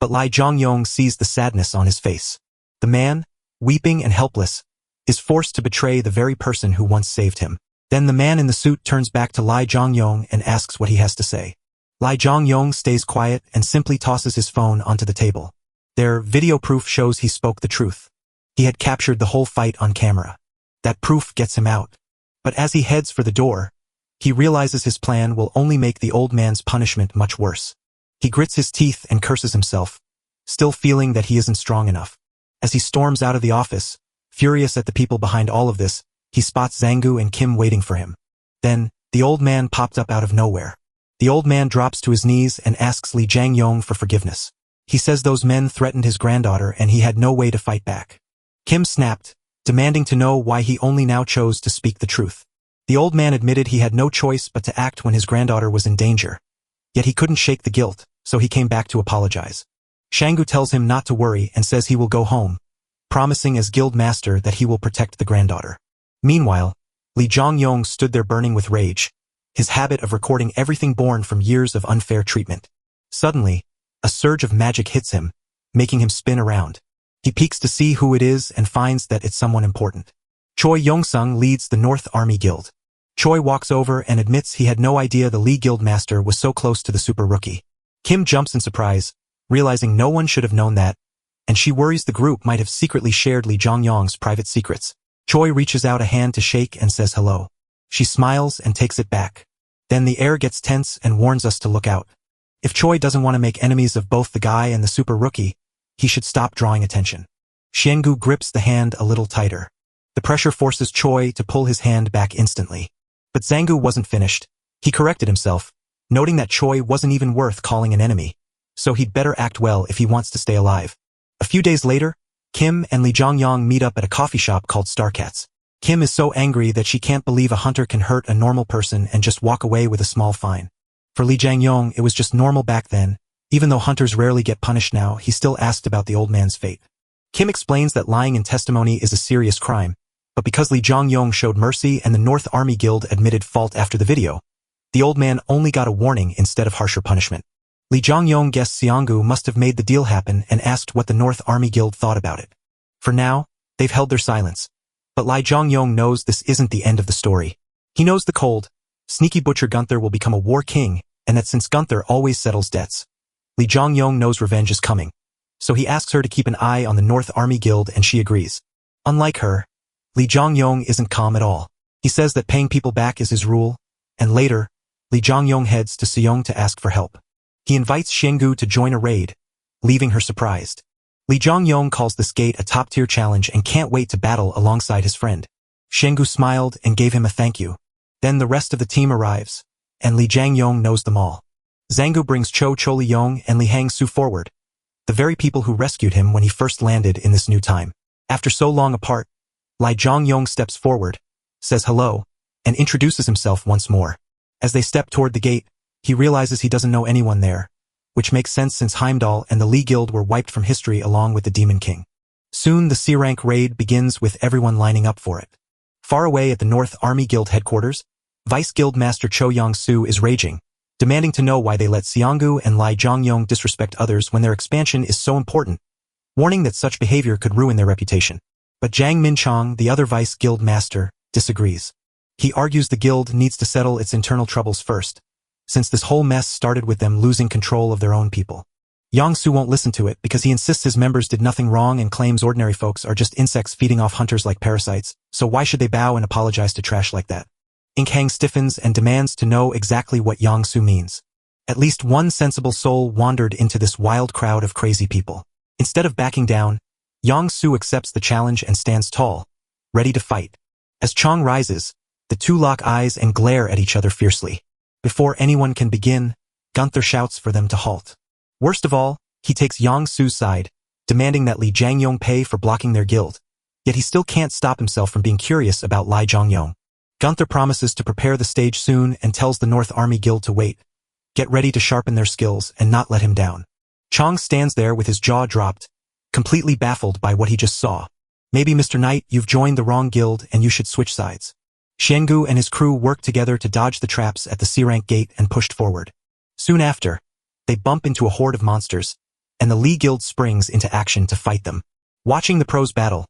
but Lee Jongyong sees the sadness on his face. The man, weeping and helpless, is forced to betray the very person who once saved him. Then the man in the suit turns back to Lee Jongyong and asks what he has to say. Lee Jongyong stays quiet and simply tosses his phone onto the table. Their video proof shows he spoke the truth. He had captured the whole fight on camera. That proof gets him out. But as he heads for the door, he realizes his plan will only make the old man's punishment much worse. He grits his teeth and curses himself, still feeling that he isn't strong enough. As he storms out of the office, furious at the people behind all of this, he spots Zangu and Kim waiting for him. Then, the old man popped up out of nowhere. The old man drops to his knees and asks Lee Jongyong for forgiveness. He says those men threatened his granddaughter and he had no way to fight back. Kim snapped, demanding to know why he only now chose to speak the truth. The old man admitted he had no choice but to act when his granddaughter was in danger. Yet he couldn't shake the guilt, so he came back to apologize. Shangu tells him not to worry and says he will go home, promising as guild master that he will protect the granddaughter. Meanwhile, Lee Jongyong stood there burning with rage, his habit of recording everything born from years of unfair treatment. Suddenly, a surge of magic hits him, making him spin around. He peeks to see who it is and finds that it's someone important. Choi Yongsung leads the North Army Guild. Choi walks over and admits he had no idea the Lee Guild Master was so close to the super rookie. Kim jumps in surprise, realizing no one should have known that, and she worries the group might have secretly shared Lee Jongyong's private secrets. Choi reaches out a hand to shake and says hello. She smiles and takes it back. Then the air gets tense and warns us to look out. If Choi doesn't want to make enemies of both the guy and the super rookie, he should stop drawing attention. Xiangu grips the hand a little tighter. The pressure forces Choi to pull his hand back instantly. But Zangu wasn't finished. He corrected himself, noting that Choi wasn't even worth calling an enemy, so he'd better act well if he wants to stay alive. A few days later, Kim and Lee Jongyong meet up at a coffee shop called Starcats. Kim is so angry that she can't believe a hunter can hurt a normal person and just walk away with a small fine. For Lee Jongyong, it was just normal back then. Even though hunters rarely get punished now, he still asked about the old man's fate. Kim explains that lying in testimony is a serious crime, but because Lee Jongyong showed mercy and the North Army Guild admitted fault after the video, the old man only got a warning instead of harsher punishment. Lee Jongyong guessed Xiangu must have made the deal happen and asked what the North Army Guild thought about it. For now, they've held their silence. But Lee Jongyong knows this isn't the end of the story. He knows the cold, sneaky butcher Gunther will become a war king, and that since Gunther always settles debts, Lee Jongyong knows revenge is coming. So he asks her to keep an eye on the North Army Guild and she agrees. Unlike her, Lee Jongyong isn't calm at all. He says that paying people back is his rule, and later, Lee Jongyong heads to Seong to ask for help. He invites Xiangu to join a raid, leaving her surprised. Lee Jongyong calls this gate a top-tier challenge and can't wait to battle alongside his friend. Xiangu smiled and gave him a thank you. Then the rest of the team arrives, and Lee Jongyong knows them all. Zangu brings Cho Choliyong and Lee Hang-soo forward, the very people who rescued him when he first landed in this new time. After so long apart, Lee Jongyong steps forward, says hello, and introduces himself once more. As they step toward the gate, he realizes he doesn't know anyone there, which makes sense since Heimdall and the Lee Guild were wiped from history along with the Demon King. Soon the C-rank raid begins with everyone lining up for it. Far away at the North Army Guild headquarters, Vice Guild Master Cho Yong-soo is raging, demanding to know why they let Xiangu and Lee Jongyong disrespect others when their expansion is so important, warning that such behavior could ruin their reputation. But Jang Min-chong, the other Vice Guild Master, disagrees. He argues the guild needs to settle its internal troubles first, since this whole mess started with them losing control of their own people. Yong-soo won't listen to it because he insists his members did nothing wrong and claims ordinary folks are just insects feeding off hunters like parasites, so why should they bow and apologize to trash like that? Ink-hang stiffens and demands to know exactly what Yong-soo means. At least one sensible soul wandered into this wild crowd of crazy people. Instead of backing down, Yong-soo accepts the challenge and stands tall, ready to fight. As Chong rises, the two lock eyes and glare at each other fiercely. Before anyone can begin, Gunther shouts for them to halt. Worst of all, he takes Yong-soo's side, demanding that Lee Jongyong pay for blocking their guild. Yet he still can't stop himself from being curious about Lee Jongyong. Gunther promises to prepare the stage soon and tells the North Army Guild to wait, get ready to sharpen their skills and not let him down. Chong stands there with his jaw dropped, completely baffled by what he just saw. Maybe Mr. Knight, you've joined the wrong guild and you should switch sides. Xiangu and his crew worked together to dodge the traps at the C-rank gate and pushed forward. Soon after, they bump into a horde of monsters, and the Lee Guild springs into action to fight them. Watching the pros battle,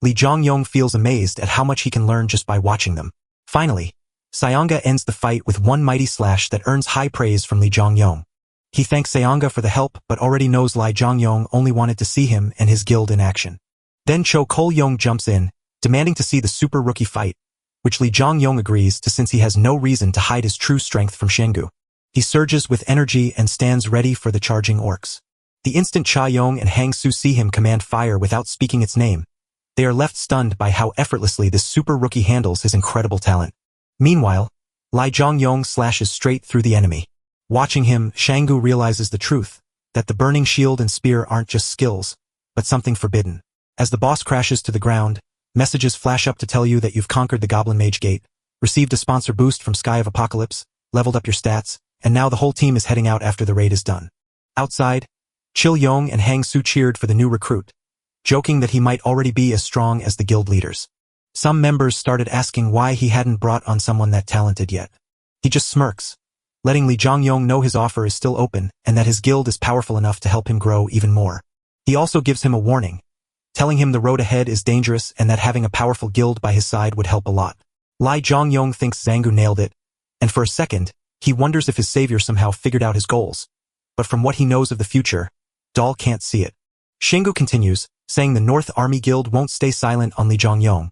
Lee Jongyong feels amazed at how much he can learn just by watching them. Finally, Seonga ends the fight with one mighty slash that earns high praise from Lee Jongyong. He thanks Seonga for the help but already knows Lee Jongyong only wanted to see him and his guild in action. Then Cho Kol-yong jumps in, demanding to see the super rookie fight, which Lee Jongyong agrees to since he has no reason to hide his true strength from Xiangu. He surges with energy and stands ready for the charging orcs. The instant Cha-yong and Hang-soo see him command fire without speaking its name, they are left stunned by how effortlessly this super rookie handles his incredible talent. Meanwhile, Lee Jongyong slashes straight through the enemy. Watching him, Xiangu realizes the truth, that the burning shield and spear aren't just skills, but something forbidden. As the boss crashes to the ground, messages flash up to tell you that you've conquered the Goblin Mage Gate, received a sponsor boost from Sky of Apocalypse, leveled up your stats, and now the whole team is heading out after the raid is done. Outside, Chil-yong and Hang-soo cheered for the new recruit, joking that he might already be as strong as the guild leaders. Some members started asking why he hadn't brought on someone that talented yet. He just smirks, letting Lee Jongyong know his offer is still open and that his guild is powerful enough to help him grow even more. He also gives him a warning, telling him the road ahead is dangerous and that having a powerful guild by his side would help a lot. Lee Jongyong thinks Zangu nailed it, and for a second, he wonders if his savior somehow figured out his goals. But from what he knows of the future, Dahl can't see it. Xiangu continues, saying the North Army Guild won't stay silent on Lee Jongyong,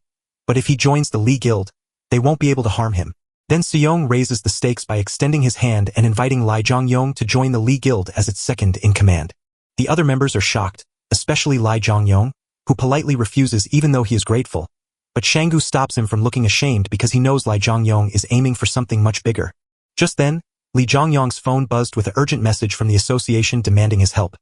But if he joins the Lee Guild, they won't be able to harm him. Then Seong raises the stakes by extending his hand and inviting Lee Jong-yong to join the Lee Guild as its second-in-command. The other members are shocked, especially Lee Jong-yong, who politely refuses even though he is grateful. But Shang-gu stops him from looking ashamed because he knows Lee Jong-yong is aiming for something much bigger. Just then, Lee Jong-yong's phone buzzed with an urgent message from the association demanding his help,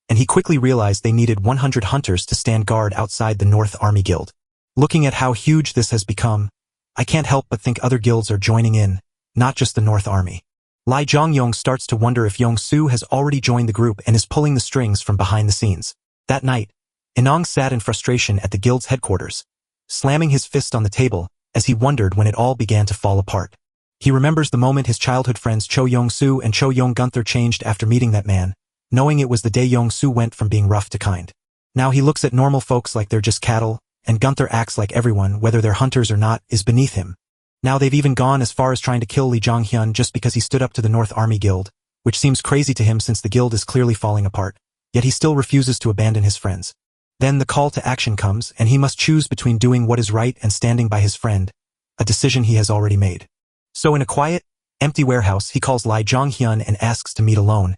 and he quickly realized they needed 100 hunters to stand guard outside the North Army Guild. Looking at how huge this has become, I can't help but think other guilds are joining in, not just the North Army. Lee Jong-yong starts to wonder if Yong-soo has already joined the group and is pulling the strings from behind the scenes. That night, Inong sat in frustration at the guild's headquarters, slamming his fist on the table as he wondered when it all began to fall apart. He remembers the moment his childhood friends Cho Yong-soo and Cho Yong-gunther changed after meeting that man, knowing it was the day Yong-soo went from being rough to kind. Now he looks at normal folks like they're just cattle, and Gunther acts like everyone, whether they're hunters or not, is beneath him. Now they've even gone as far as trying to kill Lee Jong-hyun just because he stood up to the North Army Guild, which seems crazy to him since the guild is clearly falling apart, yet he still refuses to abandon his friends. Then the call to action comes and he must choose between doing what is right and standing by his friend, a decision he has already made. So in a quiet, empty warehouse he calls Lee Jong-hyun and asks to meet alone,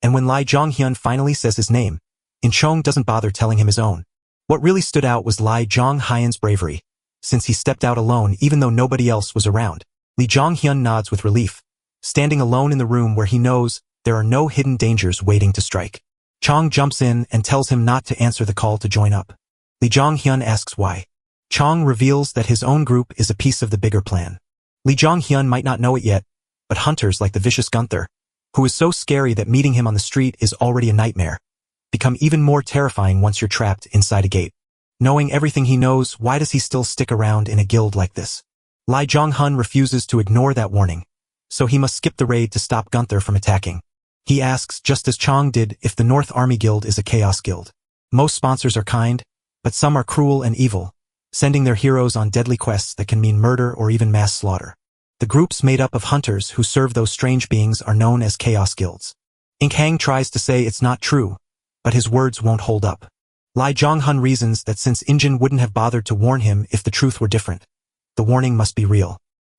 and when Lee Jong-hyun finally says his name, In-chong doesn't bother telling him his own. What really stood out was Lee Jong-hyun's bravery, since he stepped out alone even though nobody else was around. Lee Jong-hyun nods with relief, standing alone in the room where he knows there are no hidden dangers waiting to strike. Chong jumps in and tells him not to answer the call to join up. Lee Jong-hyun asks why. Chong reveals that his own group is a piece of the bigger plan. Lee Jong-hyun might not know it yet, but hunters like the vicious Gunther, who is so scary that meeting him on the street is already a nightmare, become even more terrifying once you're trapped inside a gate. Knowing everything he knows, why does he still stick around in a guild like this? Lee Jong-hyun refuses to ignore that warning, so he must skip the raid to stop Gunther from attacking. He asks, just as Chong did, if the North Army Guild is a chaos guild. Most sponsors are kind, but some are cruel and evil, sending their heroes on deadly quests that can mean murder or even mass slaughter. The groups made up of hunters who serve those strange beings are known as chaos guilds. In-hang tries to say it's not true, but his words won't hold up. Lee Jong-hyun reasons that since In-jin wouldn't have bothered to warn him if the truth were different, the warning must be real.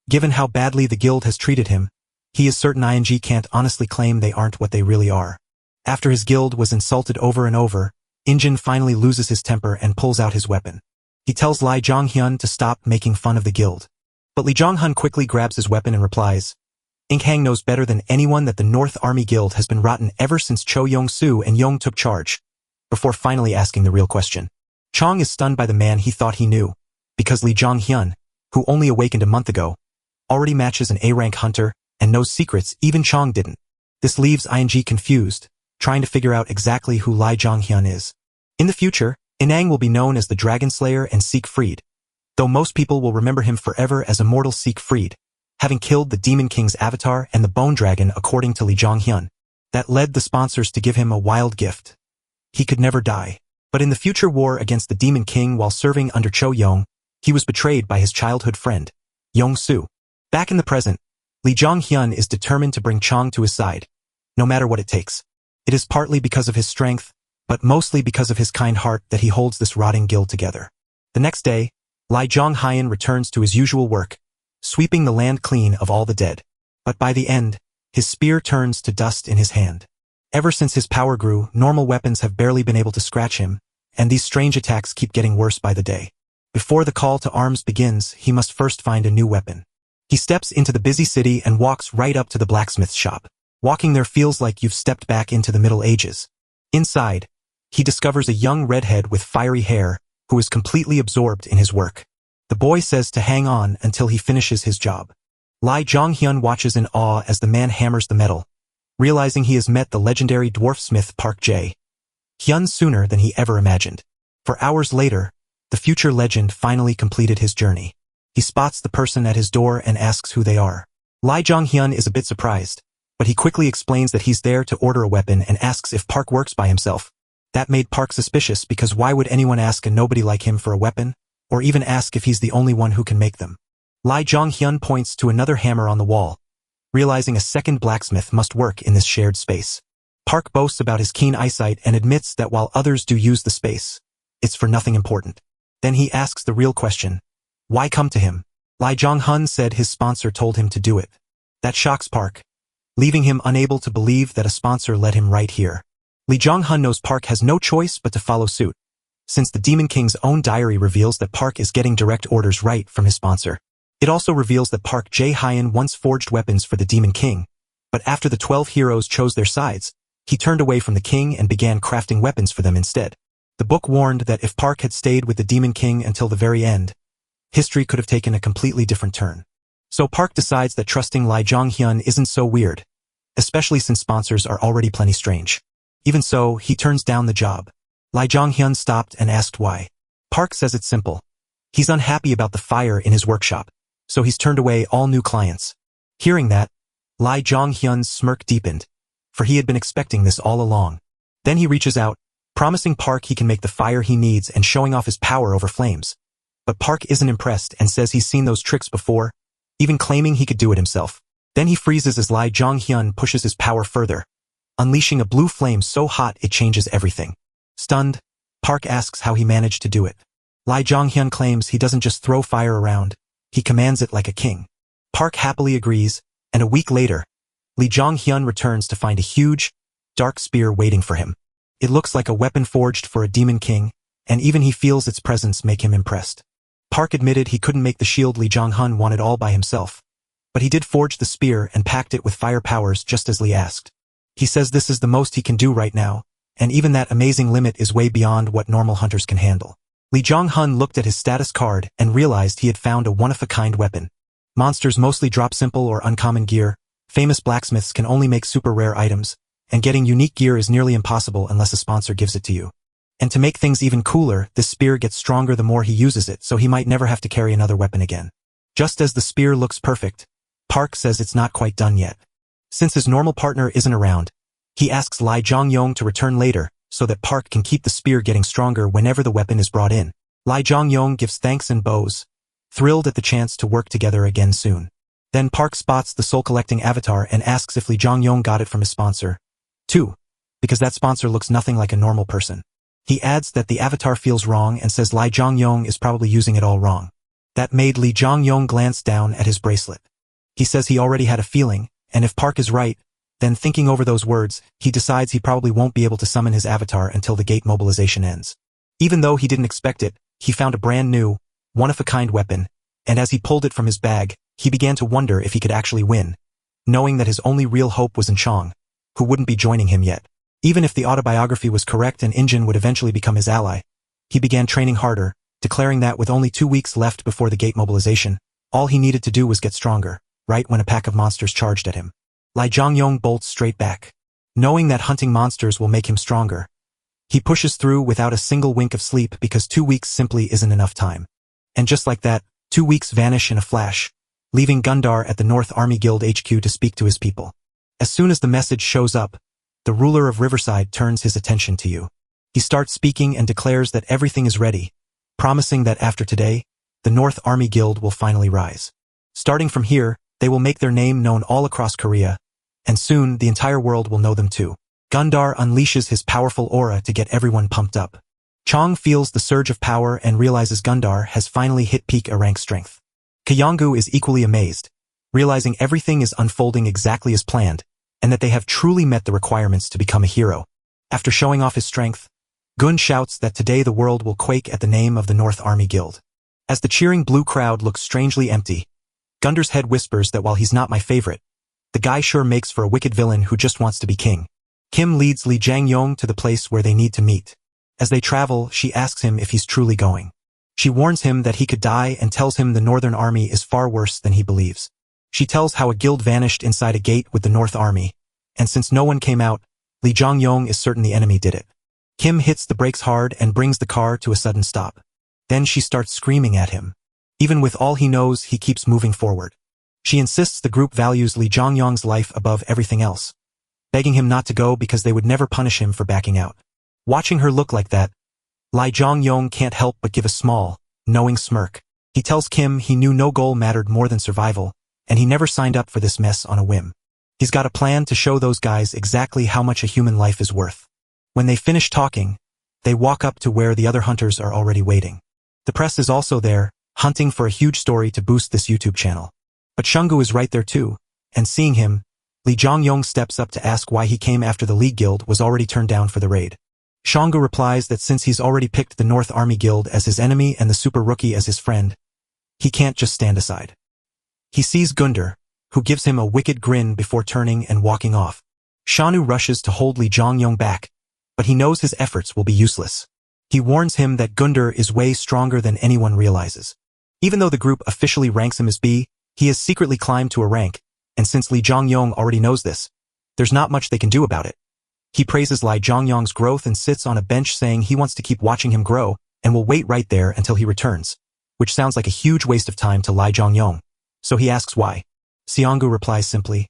Given how badly the guild has treated him, he is certain ING can't honestly claim they aren't what they really are. After his guild was insulted over and over, In-jin finally loses his temper and pulls out his weapon. He tells Lee Jong-hyun to stop making fun of the guild. But Lee Jong-hyun quickly grabs his weapon and replies, In-hang knows better than anyone that the North Army Guild has been rotten ever since Cho Yong-soo and Yong took charge, before finally asking the real question. Chong is stunned by the man he thought he knew, because Lee Jong-hyun, who only awakened a month ago, already matches an A-rank hunter and knows secrets even Chong didn't. This leaves ING confused, trying to figure out exactly who Lee Jong-hyun is. In the future, Inang will be known as the Dragon Slayer and Siegfried, though most people will remember him forever as immortal Siegfried, having killed the Demon King's avatar and the Bone Dragon according to Lee Jong-hyun. That led the sponsors to give him a wild gift. He could never die. But in the future war against the Demon King while serving under Cho Yong, he was betrayed by his childhood friend, Yong-soo. Back in the present, Lee Jong-hyun is determined to bring Chong to his side, no matter what it takes. It is partly because of his strength, but mostly because of his kind heart that he holds this rotting guild together. The next day, Lee Jong-hyun returns to his usual work, sweeping the land clean of all the dead. But by the end, his spear turns to dust in his hand. Ever since his power grew, normal weapons have barely been able to scratch him, and these strange attacks keep getting worse by the day. Before the call to arms begins, he must first find a new weapon. He steps into the busy city and walks right up to the blacksmith's shop. Walking there feels like you've stepped back into the Middle Ages. Inside, he discovers a young redhead with fiery hair who is completely absorbed in his work. The boy says to hang on until he finishes his job. Lee Jong-hyun watches in awe as the man hammers the metal, realizing he has met the legendary dwarfsmith Park Jae-hyun sooner than he ever imagined. For hours later, the future legend finally completed his journey. He spots the person at his door and asks who they are. Lee Jong-hyun is a bit surprised, but he quickly explains that he's there to order a weapon and asks if Park works by himself. That made Park suspicious because why would anyone ask a nobody like him for a weapon, or even ask if he's the only one who can make them? Lee Jong-hyun points to another hammer on the wall, realizing a second blacksmith must work in this shared space. Park boasts about his keen eyesight and admits that while others do use the space, it's for nothing important. Then he asks the real question, Why come to him? Lee Jong-hun said his sponsor told him to do it. That shocks Park, leaving him unable to believe that a sponsor led him right here. Lee Jong-hun knows Park has no choice but to follow suit, since the Demon King's own diary reveals that Park is getting direct orders right from his sponsor. It also reveals that Park Jae-hyun once forged weapons for the Demon King, but after the 12 heroes chose their sides, he turned away from the king and began crafting weapons for them instead. The book warned that if Park had stayed with the Demon King until the very end, history could have taken a completely different turn. So Park decides that trusting Lee Jong-hyun isn't so weird, especially since sponsors are already plenty strange. Even so, he turns down the job. Lee Jong-hyun stopped and asked why. Park says it's simple. He's unhappy about the fire in his workshop, so he's turned away all new clients. Hearing that, Lee Jong-hyun's smirk deepened, for he had been expecting this all along. Then he reaches out, promising Park he can make the fire he needs and showing off his power over flames. But Park isn't impressed and says he's seen those tricks before, even claiming he could do it himself. Then he freezes as Lee Jong-hyun pushes his power further, unleashing a blue flame so hot it changes everything. Stunned, Park asks how he managed to do it. Lee Jong-hyun claims he doesn't just throw fire around, he commands it like a king. Park happily agrees, and a week later, Lee Jong-hyun returns to find a huge, dark spear waiting for him. It looks like a weapon forged for a demon king, and even he feels its presence make him impressed. Park admitted he couldn't make the shield Lee Jong-hyun wanted all by himself, but he did forge the spear and packed it with fire powers just as Lee asked. He says this is the most he can do right now, and even that amazing limit is way beyond what normal hunters can handle. Lee Jong-hyun looked at his status card and realized he had found a one-of-a-kind weapon. Monsters mostly drop simple or uncommon gear, famous blacksmiths can only make super rare items, and getting unique gear is nearly impossible unless a sponsor gives it to you. And to make things even cooler, this spear gets stronger the more he uses it, so he might never have to carry another weapon again. Just as the spear looks perfect, Park says it's not quite done yet. Since his normal partner isn't around, he asks Lee Jong-yong to return later, so that Park can keep the spear getting stronger whenever the weapon is brought in. Lee Jong-yong gives thanks and bows, thrilled at the chance to work together again soon. Then Park spots the soul-collecting avatar and asks if Lee Jong-yong got it from his sponsor, too, because that sponsor looks nothing like a normal person. He adds that the avatar feels wrong and says Lee Jong-yong is probably using it all wrong. That made Lee Jong-yong glance down at his bracelet. He says he already had a feeling, and if Park is right, then thinking over those words, he decides he probably won't be able to summon his avatar until the gate mobilization ends. Even though he didn't expect it, he found a brand new, one-of-a-kind weapon, and as he pulled it from his bag, he began to wonder if he could actually win, knowing that his only real hope was in Chong, who wouldn't be joining him yet. Even if the autobiography was correct and Injin would eventually become his ally, he began training harder, declaring that with only 2 weeks left before the gate mobilization, all he needed to do was get stronger, right when a pack of monsters charged at him. Lee Jong-yong bolts straight back. Knowing that hunting monsters will make him stronger, he pushes through without a single wink of sleep because 2 weeks simply isn't enough time. And just like that, 2 weeks vanish in a flash, leaving Gundar at the North Army Guild HQ to speak to his people. As soon as the message shows up, the ruler of Riverside turns his attention to you. He starts speaking and declares that everything is ready, promising that after today, the North Army Guild will finally rise. Starting from here, they will make their name known all across Korea, and soon the entire world will know them too. Gundar unleashes his powerful aura to get everyone pumped up. Chong feels the surge of power and realizes Gundar has finally hit peak rank strength. Kayongu is equally amazed, realizing everything is unfolding exactly as planned, and that they have truly met the requirements to become a hero. After showing off his strength, Gun shouts that today the world will quake at the name of the North Army Guild. As the cheering blue crowd looks strangely empty, Gundar's head whispers that while he's not my favorite, the guy sure makes for a wicked villain who just wants to be king. Kim leads Lee Jang-yong to the place where they need to meet. As they travel, she asks him if he's truly going. She warns him that he could die and tells him the Northern Army is far worse than he believes. She tells how a guild vanished inside a gate with the North Army, and since no one came out, Lee Jong-yong is certain the enemy did it. Kim hits the brakes hard and brings the car to a sudden stop. Then she starts screaming at him. Even with all he knows, he keeps moving forward. She insists the group values Lee Jong-yong's life above everything else, begging him not to go because they would never punish him for backing out. Watching her look like that, Lee Jong-yong can't help but give a small, knowing smirk. He tells Kim he knew no goal mattered more than survival, and he never signed up for this mess on a whim. He's got a plan to show those guys exactly how much a human life is worth. When they finish talking, they walk up to where the other hunters are already waiting. The press is also there, hunting for a huge story to boost this YouTube channel. But Shungu is right there too, and seeing him, Lee Jongyong steps up to ask why he came after the League Guild was already turned down for the raid. Shungu replies that since he's already picked the North Army Guild as his enemy and the Super Rookie as his friend, he can't just stand aside. He sees Gunder, who gives him a wicked grin before turning and walking off. Shanu rushes to hold Lee Jongyong back, but he knows his efforts will be useless. He warns him that Gunder is way stronger than anyone realizes. Even though the group officially ranks him as B, he has secretly climbed to a rank, and since Lee Jongyong already knows this, there's not much they can do about it. He praises Lee Jongyong's growth and sits on a bench saying he wants to keep watching him grow and will wait right there until he returns, which sounds like a huge waste of time to Lee Jongyong. So he asks why. Seongu replies simply,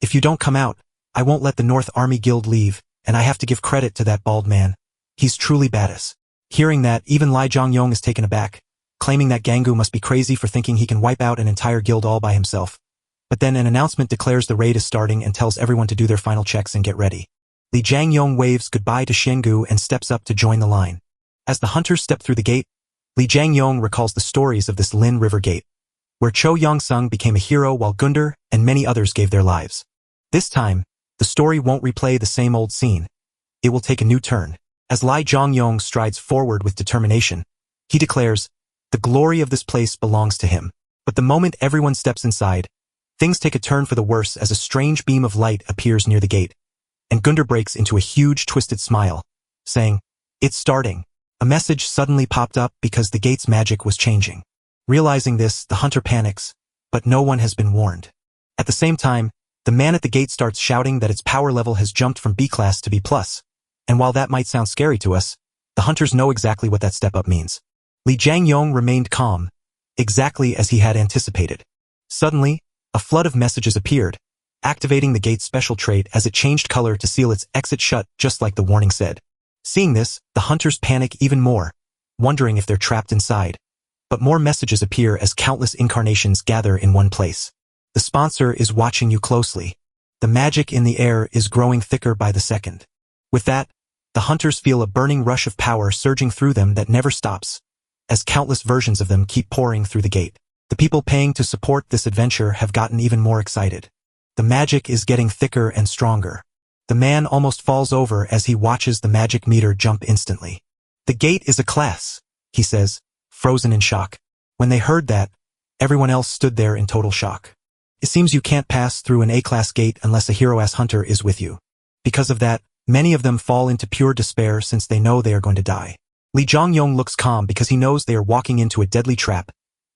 "If you don't come out, I won't let the North Army Guild leave, and I have to give credit to that bald man. He's truly badass." Hearing that, even Lee Jongyong is taken aback, claiming that Gangu must be crazy for thinking he can wipe out an entire guild all by himself. But then an announcement declares the raid is starting and tells everyone to do their final checks and get ready. Lee Jongyong waves goodbye to Shingu and steps up to join the line. As the hunters step through the gate, Lee Jongyong recalls the stories of this Lin River Gate, where Cho Young-sung became a hero while Gunder and many others gave their lives. This time, the story won't replay the same old scene. It will take a new turn. As Lee Jongyong strides forward with determination, he declares, "The glory of this place belongs to him." But the moment everyone steps inside, things take a turn for the worse as a strange beam of light appears near the gate, and Gunder breaks into a huge twisted smile, saying, "It's starting." A message suddenly popped up because the gate's magic was changing. Realizing this, the hunter panics, but no one has been warned. At the same time, the man at the gate starts shouting that its power level has jumped from B class to B+. And while that might sound scary to us, the hunters know exactly what that step up means. Lee Jongyong remained calm, exactly as he had anticipated. Suddenly, a flood of messages appeared, activating the gate's special trait as it changed color to seal its exit shut just like the warning said. Seeing this, the hunters panic even more, wondering if they're trapped inside. But more messages appear as countless incarnations gather in one place. The sponsor is watching you closely. The magic in the air is growing thicker by the second. With that, the hunters feel a burning rush of power surging through them that never stops, as countless versions of them keep pouring through the gate. The people paying to support this adventure have gotten even more excited. The magic is getting thicker and stronger. The man almost falls over as he watches the magic meter jump instantly. "The gate is a class," he says, frozen in shock. When they heard that, everyone else stood there in total shock. It seems you can't pass through an A-class gate unless a hero-ass hunter is with you. Because of that, many of them fall into pure despair since they know they are going to die. Lee Jongyong looks calm because he knows they are walking into a deadly trap,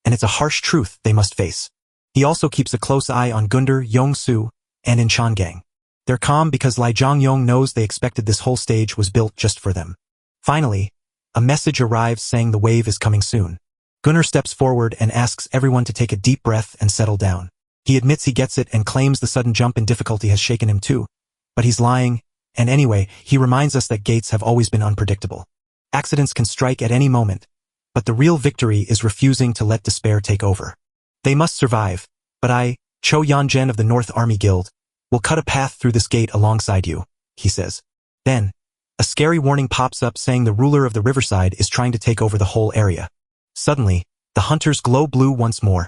and it's a harsh truth they must face. He also keeps a close eye on Gunder, Yong-soo, and In Changang. They're calm because Lee Jongyong knows they expected this whole stage was built just for them. Finally, a message arrives saying the wave is coming soon. Gunnar steps forward and asks everyone to take a deep breath and settle down. He admits he gets it and claims the sudden jump in difficulty has shaken him too, but he's lying. And anyway, he reminds us that gates have always been unpredictable. Accidents can strike at any moment, but the real victory is refusing to let despair take over. They must survive, but I, Cho Yanjen of the North Army Guild, will cut a path through this gate alongside you, he says. Then, a scary warning pops up saying the ruler of the riverside is trying to take over the whole area. Suddenly, the hunters glow blue once more,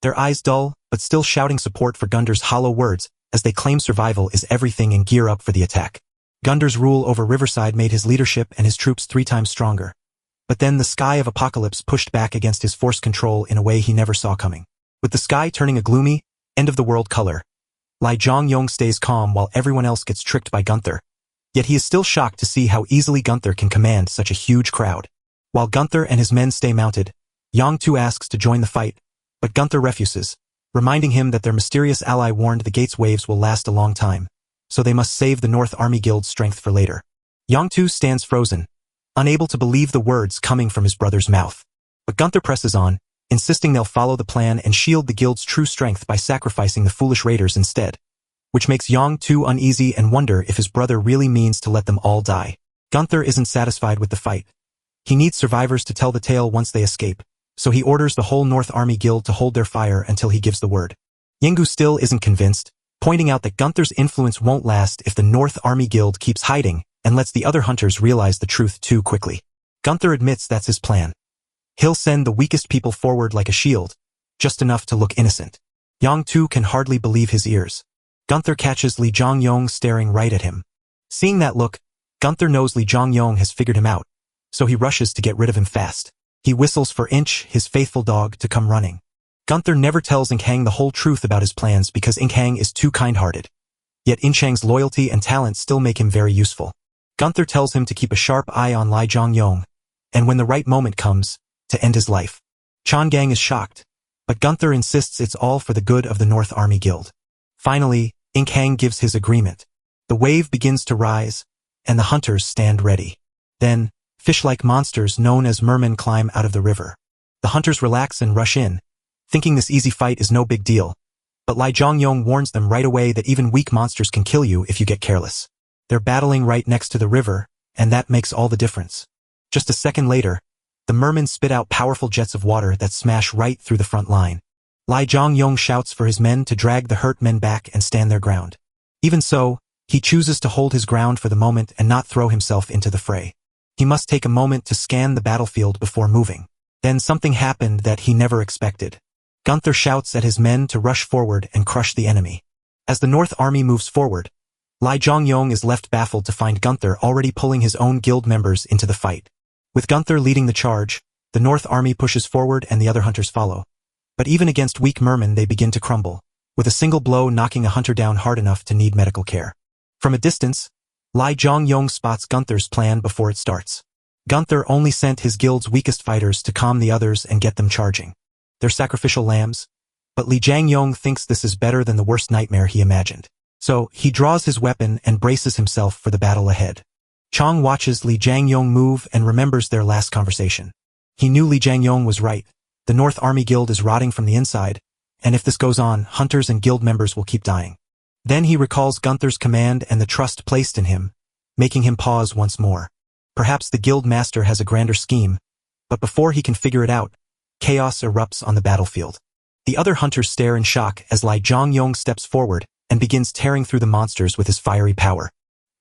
their eyes dull, but still shouting support for Gunder's hollow words, as they claim survival is everything and gear up for the attack. Gunder's rule over Riverside made his leadership and his troops 3 times stronger. But then the sky of apocalypse pushed back against his force control in a way he never saw coming. With the sky turning a gloomy, end-of-the-world color, Lee Jongyong stays calm while everyone else gets tricked by Gunther. Yet he is still shocked to see how easily Gunther can command such a huge crowd. While Gunther and his men stay mounted, Yang-tu asks to join the fight, but Gunther refuses, reminding him that their mysterious ally warned the gate's waves will last a long time, so they must save the North Army Guild's strength for later. Yang-tu stands frozen, unable to believe the words coming from his brother's mouth. But Gunther presses on, insisting they'll follow the plan and shield the guild's true strength by sacrificing the foolish raiders instead, which makes Yang-tu uneasy and wonder if his brother really means to let them all die. Gunther isn't satisfied with the fight. He needs survivors to tell the tale once they escape, so he orders the whole North Army Guild to hold their fire until he gives the word. Yingu still isn't convinced, pointing out that Gunther's influence won't last if the North Army Guild keeps hiding and lets the other hunters realize the truth too quickly. Gunther admits that's his plan. He'll send the weakest people forward like a shield, just enough to look innocent. Yang Tu can hardly believe his ears. Gunther catches Li Zhongyong staring right at him. Seeing that look, Gunther knows Li Zhongyong has figured him out, so he rushes to get rid of him fast. He whistles for Inch, his faithful dog, to come running. Gunther never tells Inkhang the whole truth about his plans because Inkhang is too kind-hearted. Yet Inchang's loyalty and talent still make him very useful. Gunther tells him to keep a sharp eye on Li Zhongyong, and when the right moment comes, to end his life. Changgang is shocked, but Gunther insists it's all for the good of the North Army Guild. Finally, Inkhang gives his agreement. The wave begins to rise, and the hunters stand ready. Then, fish-like monsters known as mermen climb out of the river. The hunters relax and rush in, thinking this easy fight is no big deal, but Li Zhongyong warns them right away that even weak monsters can kill you if you get careless. They're battling right next to the river, and that makes all the difference. Just a second later, the mermen spit out powerful jets of water that smash right through the front line. Li Zhongyong shouts for his men to drag the hurt men back and stand their ground. Even so, he chooses to hold his ground for the moment and not throw himself into the fray. He must take a moment to scan the battlefield before moving. Then something happened that he never expected. Gunther shouts at his men to rush forward and crush the enemy. As the North Army moves forward, Li Zhongyong is left baffled to find Gunther already pulling his own guild members into the fight. With Gunther leading the charge, the North Army pushes forward and the other hunters follow. But even against weak mermen they begin to crumble, with a single blow knocking a hunter down hard enough to need medical care. From a distance, Li Zhongyong spots Gunther's plan before it starts. Gunther only sent his guild's weakest fighters to calm the others and get them charging. They're sacrificial lambs, but Li Zhongyong thinks this is better than the worst nightmare he imagined. So, he draws his weapon and braces himself for the battle ahead. Chong watches Li Zhongyong move and remembers their last conversation. He knew Li Zhongyong was right. The North Army Guild is rotting from the inside, and if this goes on, hunters and guild members will keep dying. Then he recalls Gunther's command and the trust placed in him, making him pause once more. Perhaps the guild master has a grander scheme, but before he can figure it out, chaos erupts on the battlefield. The other hunters stare in shock as Li Zhongyong steps forward and begins tearing through the monsters with his fiery power.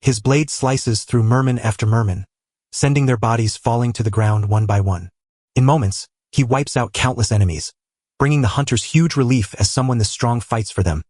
His blade slices through merman after merman, sending their bodies falling to the ground one by one. In moments, he wipes out countless enemies, bringing the hunters huge relief as someone this strong fights for them.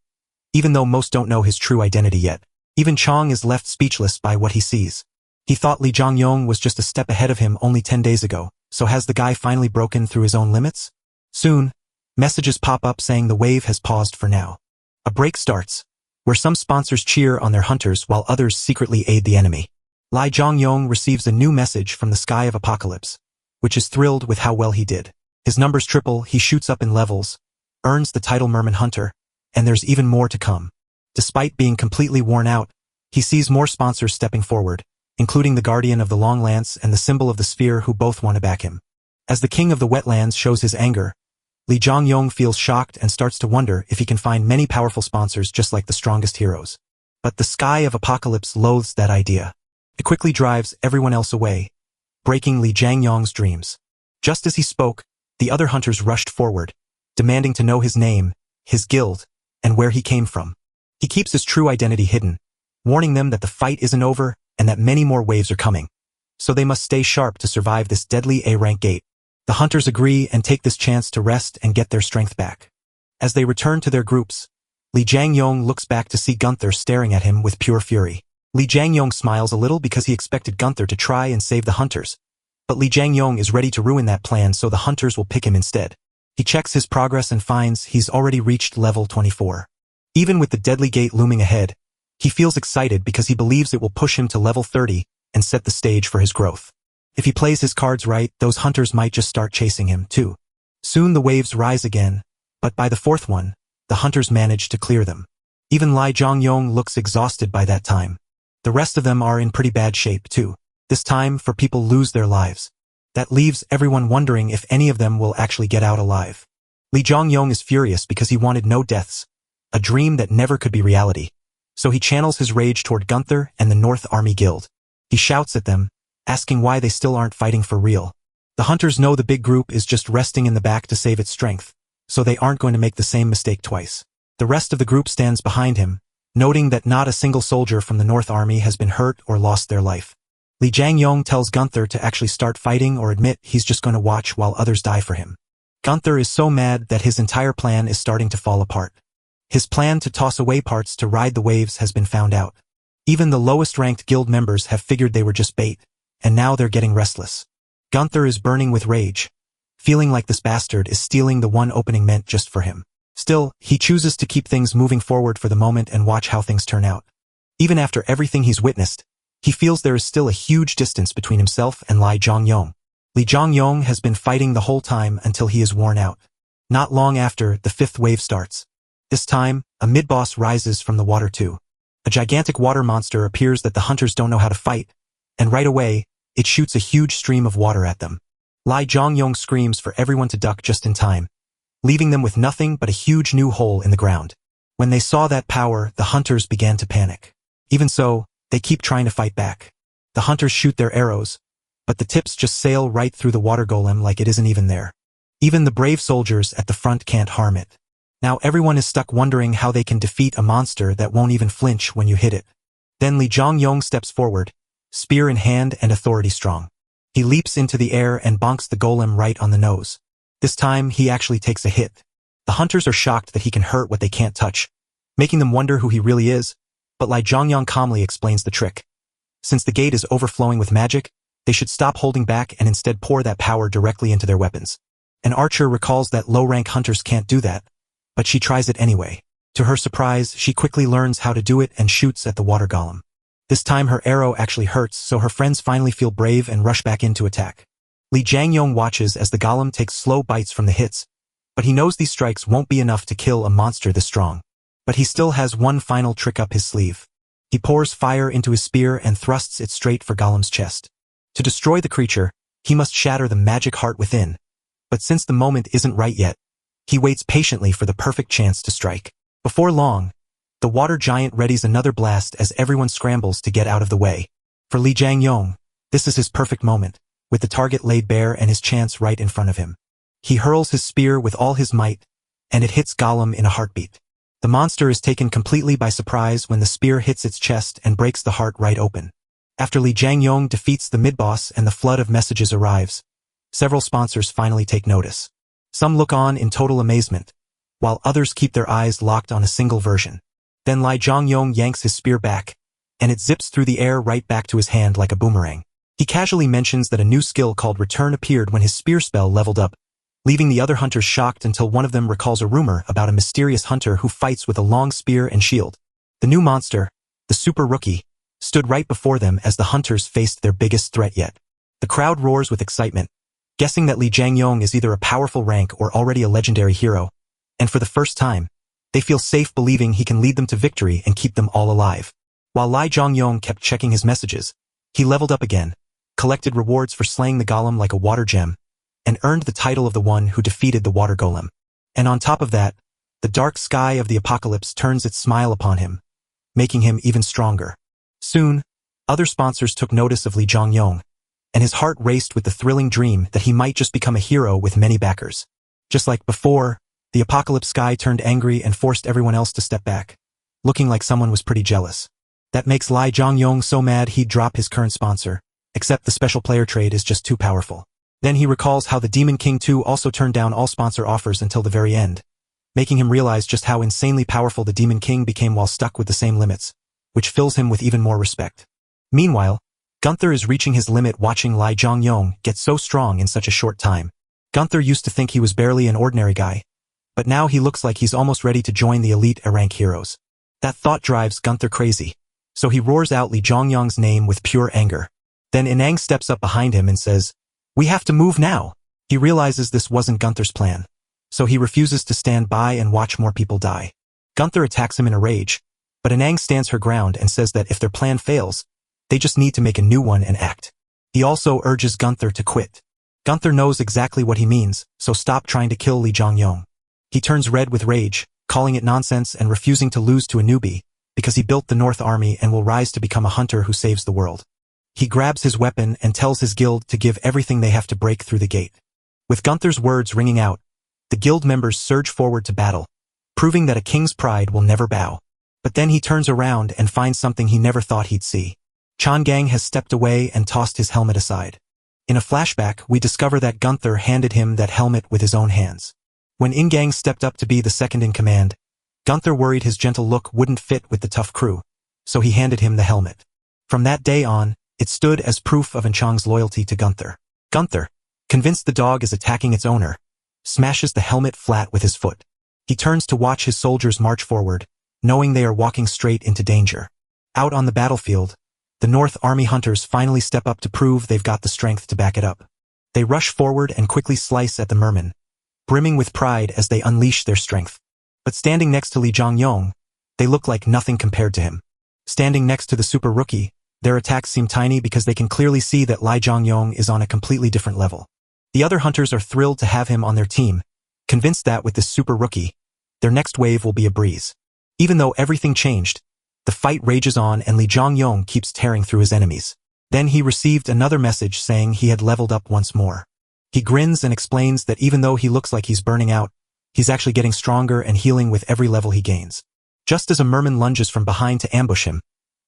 Even though most don't know his true identity yet, even Chong is left speechless by what he sees. He thought Li Zhongyong was just a step ahead of him only 10 days ago, so has the guy finally broken through his own limits? Soon, messages pop up saying the wave has paused for now. A break starts, where some sponsors cheer on their hunters while others secretly aid the enemy. Li Zhongyong receives a new message from the Sky of Apocalypse, which is thrilled with how well he did. His numbers triple, he shoots up in levels, earns the title Merman Hunter, and there's even more to come. Despite being completely worn out, he sees more sponsors stepping forward, including the Guardian of the Long Lance and the Symbol of the Sphere who both want to back him. As the King of the Wetlands shows his anger, Li Zhongyong feels shocked and starts to wonder if he can find many powerful sponsors just like the strongest heroes. But the Sky of Apocalypse loathes that idea. It quickly drives everyone else away, breaking Li Zhongyong's dreams. Just as he spoke, the other hunters rushed forward, demanding to know his name, his guild, and where he came from. He keeps his true identity hidden, warning them that the fight isn't over and that many more waves are coming. So they must stay sharp to survive this deadly A-rank gate. The hunters agree and take this chance to rest and get their strength back. As they return to their groups, Li Zhongyong looks back to see Gunther staring at him with pure fury. Li Zhongyong smiles a little because he expected Gunther to try and save the hunters, but Li Zhongyong is ready to ruin that plan so the hunters will pick him instead. He checks his progress and finds he's already reached level 24. Even with the deadly gate looming ahead, he feels excited because he believes it will push him to level 30 and set the stage for his growth. If he plays his cards right, those hunters might just start chasing him, too. Soon the waves rise again, but by the fourth one, the hunters manage to clear them. Even Li Zhongyong looks exhausted by that time. The rest of them are in pretty bad shape, too. This time, for people lose their lives. That leaves everyone wondering if any of them will actually get out alive. Li Zhongyong is furious because he wanted no deaths, a dream that never could be reality. So he channels his rage toward Gunther and the North Army Guild. He shouts at them, asking why they still aren't fighting for real. The hunters know the big group is just resting in the back to save its strength, so they aren't going to make the same mistake twice. The rest of the group stands behind him, noting that not a single soldier from the North Army has been hurt or lost their life. Li Jiangyong tells Gunther to actually start fighting or admit he's just going to watch while others die for him. Gunther is so mad that his entire plan is starting to fall apart. His plan to toss away parts to ride the waves has been found out. Even the lowest-ranked guild members have figured they were just bait, and now they're getting restless. Gunther is burning with rage, feeling like this bastard is stealing the one opening meant just for him. Still, he chooses to keep things moving forward for the moment and watch how things turn out. Even after everything he's witnessed, he feels there is still a huge distance between himself and Li Jiangyong. Li Jiangyong has been fighting the whole time until he is worn out. Not long after, the fifth wave starts. This time, a mid-boss rises from the water too. A gigantic water monster appears that the hunters don't know how to fight, and right away, it shoots a huge stream of water at them. Li Jiangyong screams for everyone to duck just in time, leaving them with nothing but a huge new hole in the ground. When they saw that power, the hunters began to panic. Even so, they keep trying to fight back. The hunters shoot their arrows, but the tips just sail right through the water golem like it isn't even there. Even the brave soldiers at the front can't harm it. Now everyone is stuck wondering how they can defeat a monster that won't even flinch when you hit it. Then Li Jiangyong steps forward, spear in hand and authority strong. He leaps into the air and bonks the golem right on the nose. This time, he actually takes a hit. The hunters are shocked that he can hurt what they can't touch, making them wonder who he really is, but Li Jiangyong calmly explains the trick. Since the gate is overflowing with magic, they should stop holding back and instead pour that power directly into their weapons. An archer recalls that low-rank hunters can't do that, but she tries it anyway. To her surprise, she quickly learns how to do it and shoots at the water golem. This time her arrow actually hurts, so her friends finally feel brave and rush back in to attack. Li Jiangyong watches as the golem takes slow bites from the hits, but he knows these strikes won't be enough to kill a monster this strong. But he still has one final trick up his sleeve. He pours fire into his spear and thrusts it straight for Golem's chest. To destroy the creature, he must shatter the magic heart within, but since the moment isn't right yet, he waits patiently for the perfect chance to strike. Before long, the water giant readies another blast as everyone scrambles to get out of the way. For Li Jiangyong, this is his perfect moment, with the target laid bare and his chance right in front of him. He hurls his spear with all his might, and it hits Golem in a heartbeat. The monster is taken completely by surprise when the spear hits its chest and breaks the heart right open. After Li Jiangyong defeats the mid-boss and the flood of messages arrives, several sponsors finally take notice. Some look on in total amazement, while others keep their eyes locked on a single version. Then Li Jiangyong yanks his spear back, and it zips through the air right back to his hand like a boomerang. He casually mentions that a new skill called Return appeared when his spear spell leveled up, leaving the other hunters shocked until one of them recalls a rumor about a mysterious hunter who fights with a long spear and shield. The new monster, the super rookie, stood right before them as the hunters faced their biggest threat yet. The crowd roars with excitement, guessing that Li Jiangyong is either a powerful rank or already a legendary hero, and for the first time, they feel safe believing he can lead them to victory and keep them all alive. While Li Jiangyong kept checking his messages, he leveled up again, collected rewards for slaying the golem like a water gem, and earned the title of the one who defeated the water golem. And on top of that, the dark sky of the apocalypse turns its smile upon him, making him even stronger. Soon, other sponsors took notice of Li Jiangyong, and his heart raced with the thrilling dream that he might just become a hero with many backers. Just like before, the apocalypse sky turned angry and forced everyone else to step back, looking like someone was pretty jealous. That makes Li Jiangyong so mad he'd drop his current sponsor, except the special player trade is just too powerful. Then he recalls how the Demon King 2 also turned down all sponsor offers until the very end, making him realize just how insanely powerful the Demon King became while stuck with the same limits, which fills him with even more respect. Meanwhile, Gunther is reaching his limit watching Li Jiangyong get so strong in such a short time. Gunther used to think he was barely an ordinary guy, but now he looks like he's almost ready to join the elite A-rank heroes. That thought drives Gunther crazy, so he roars out Li Jiangyong's name with pure anger. Then Inang steps up behind him and says, "We have to move now." He realizes this wasn't Gunther's plan, so he refuses to stand by and watch more people die. Gunther attacks him in a rage, but Inang stands her ground and says that if their plan fails, they just need to make a new one and act. He also urges Gunther to quit. Gunther knows exactly what he means, so stop trying to kill Li Jiangyong. He turns red with rage, calling it nonsense and refusing to lose to a newbie, because he built the North Army and will rise to become a hunter who saves the world. He grabs his weapon and tells his guild to give everything they have to break through the gate. With Gunther's words ringing out, the guild members surge forward to battle, proving that a king's pride will never bow. But then he turns around and finds something he never thought he'd see. Gang has stepped away and tossed his helmet aside. In a flashback, we discover that Gunther handed him that helmet with his own hands. When Gang stepped up to be the second in command, Gunther worried his gentle look wouldn't fit with the tough crew, so he handed him the helmet. From that day on, it stood as proof of Chang's loyalty to Gunther. Gunther, convinced the dog is attacking its owner, smashes the helmet flat with his foot. He turns to watch his soldiers march forward, knowing they are walking straight into danger. Out on the battlefield, the North Army hunters finally step up to prove they've got the strength to back it up. They rush forward and quickly slice at the mermen, brimming with pride as they unleash their strength. But standing next to Li Zhangyong, they look like nothing compared to him. Standing next to the super rookie, their attacks seem tiny because they can clearly see that Li Zhangyong is on a completely different level. The other hunters are thrilled to have him on their team, convinced that with this super rookie, their next wave will be a breeze. Even though everything changed, the fight rages on and Li Zhangyong keeps tearing through his enemies. Then he received another message saying he had leveled up once more. He grins and explains that even though he looks like he's burning out, he's actually getting stronger and healing with every level he gains. Just as a merman lunges from behind to ambush him,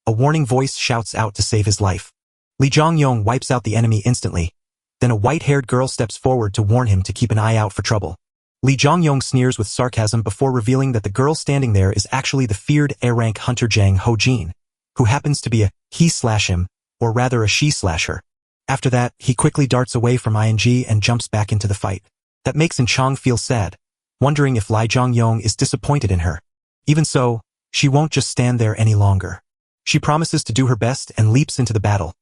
a warning voice shouts out to save his life. Li Zhangyong wipes out the enemy instantly. Then a white-haired girl steps forward to warn him to keep an eye out for trouble. Li Zhangyong sneers with sarcasm before revealing that the girl standing there is actually the feared A-rank hunter Zhang Hojin, who happens to be a he/him, or rather a she/her. After that, he quickly darts away from ING and jumps back into the fight. That makes Chang feel sad, wondering if Li Zhangyong is disappointed in her. Even so, she won't just stand there any longer. She promises to do her best and leaps into the battle,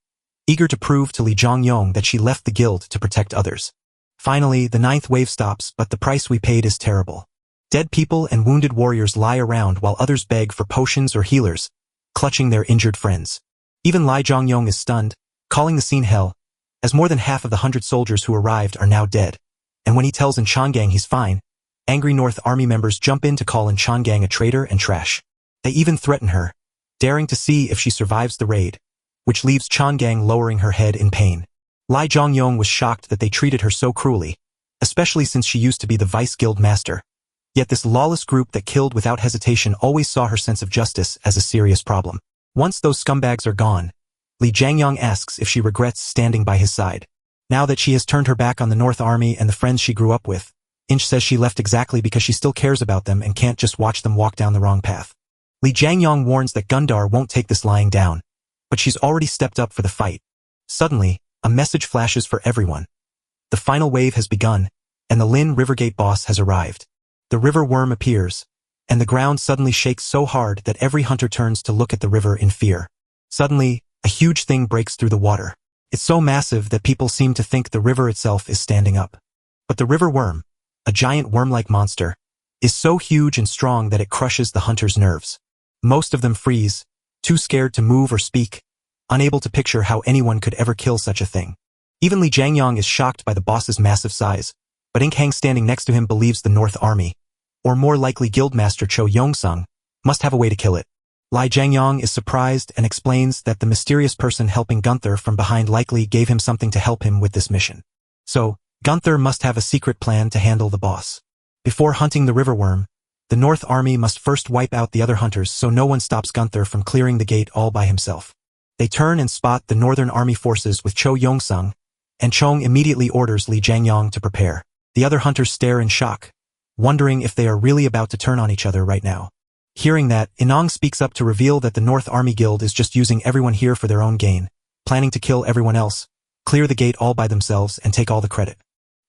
eager to prove to Li Zhangyong that she left the guild to protect others. Finally, the 9th wave stops, but the price we paid is terrible. Dead people and wounded warriors lie around while others beg for potions or healers, clutching their injured friends. Even Li Zhangyong is stunned, calling the scene hell, as more than half of the 100 soldiers who arrived are now dead. And when he tells Gang he's fine, angry North Army members jump in to call Gang a traitor and trash. They even threaten her, daring to see if she survives the raid, which leaves Gang lowering her head in pain. Li Zhangyong was shocked that they treated her so cruelly, especially since she used to be the vice guild master. Yet this lawless group that killed without hesitation always saw her sense of justice as a serious problem. Once those scumbags are gone, Li Zhangyong asks if she regrets standing by his side. Now that she has turned her back on the North Army and the friends she grew up with, Inch says she left exactly because she still cares about them and can't just watch them walk down the wrong path. Li Zhangyong warns that Gundar won't take this lying down, but she's already stepped up for the fight. Suddenly, a message flashes for everyone. The final wave has begun, and the Lin Rivergate boss has arrived. The river worm appears, and the ground suddenly shakes so hard that every hunter turns to look at the river in fear. Suddenly, a huge thing breaks through the water. It's so massive that people seem to think the river itself is standing up. But the river worm, a giant worm-like monster, is so huge and strong that it crushes the hunters' nerves. Most of them freeze, too scared to move or speak, unable to picture how anyone could ever kill such a thing. Even Li Zhangyong is shocked by the boss's massive size, but Hang standing next to him believes the North Army, or more likely Guildmaster Cho Yongsung, must have a way to kill it. Li Zhangyong is surprised and explains that the mysterious person helping Gunther from behind likely gave him something to help him with this mission. So, Gunther must have a secret plan to handle the boss. Before hunting the river worm, the North Army must first wipe out the other hunters so no one stops Gunther from clearing the gate all by himself. They turn and spot the Northern Army forces with Cho Yongsung, and Chong immediately orders Li Zhangyong to prepare. The other hunters stare in shock, wondering if they are really about to turn on each other right now. Hearing that, Inong speaks up to reveal that the North Army Guild is just using everyone here for their own gain, planning to kill everyone else, clear the gate all by themselves and take all the credit.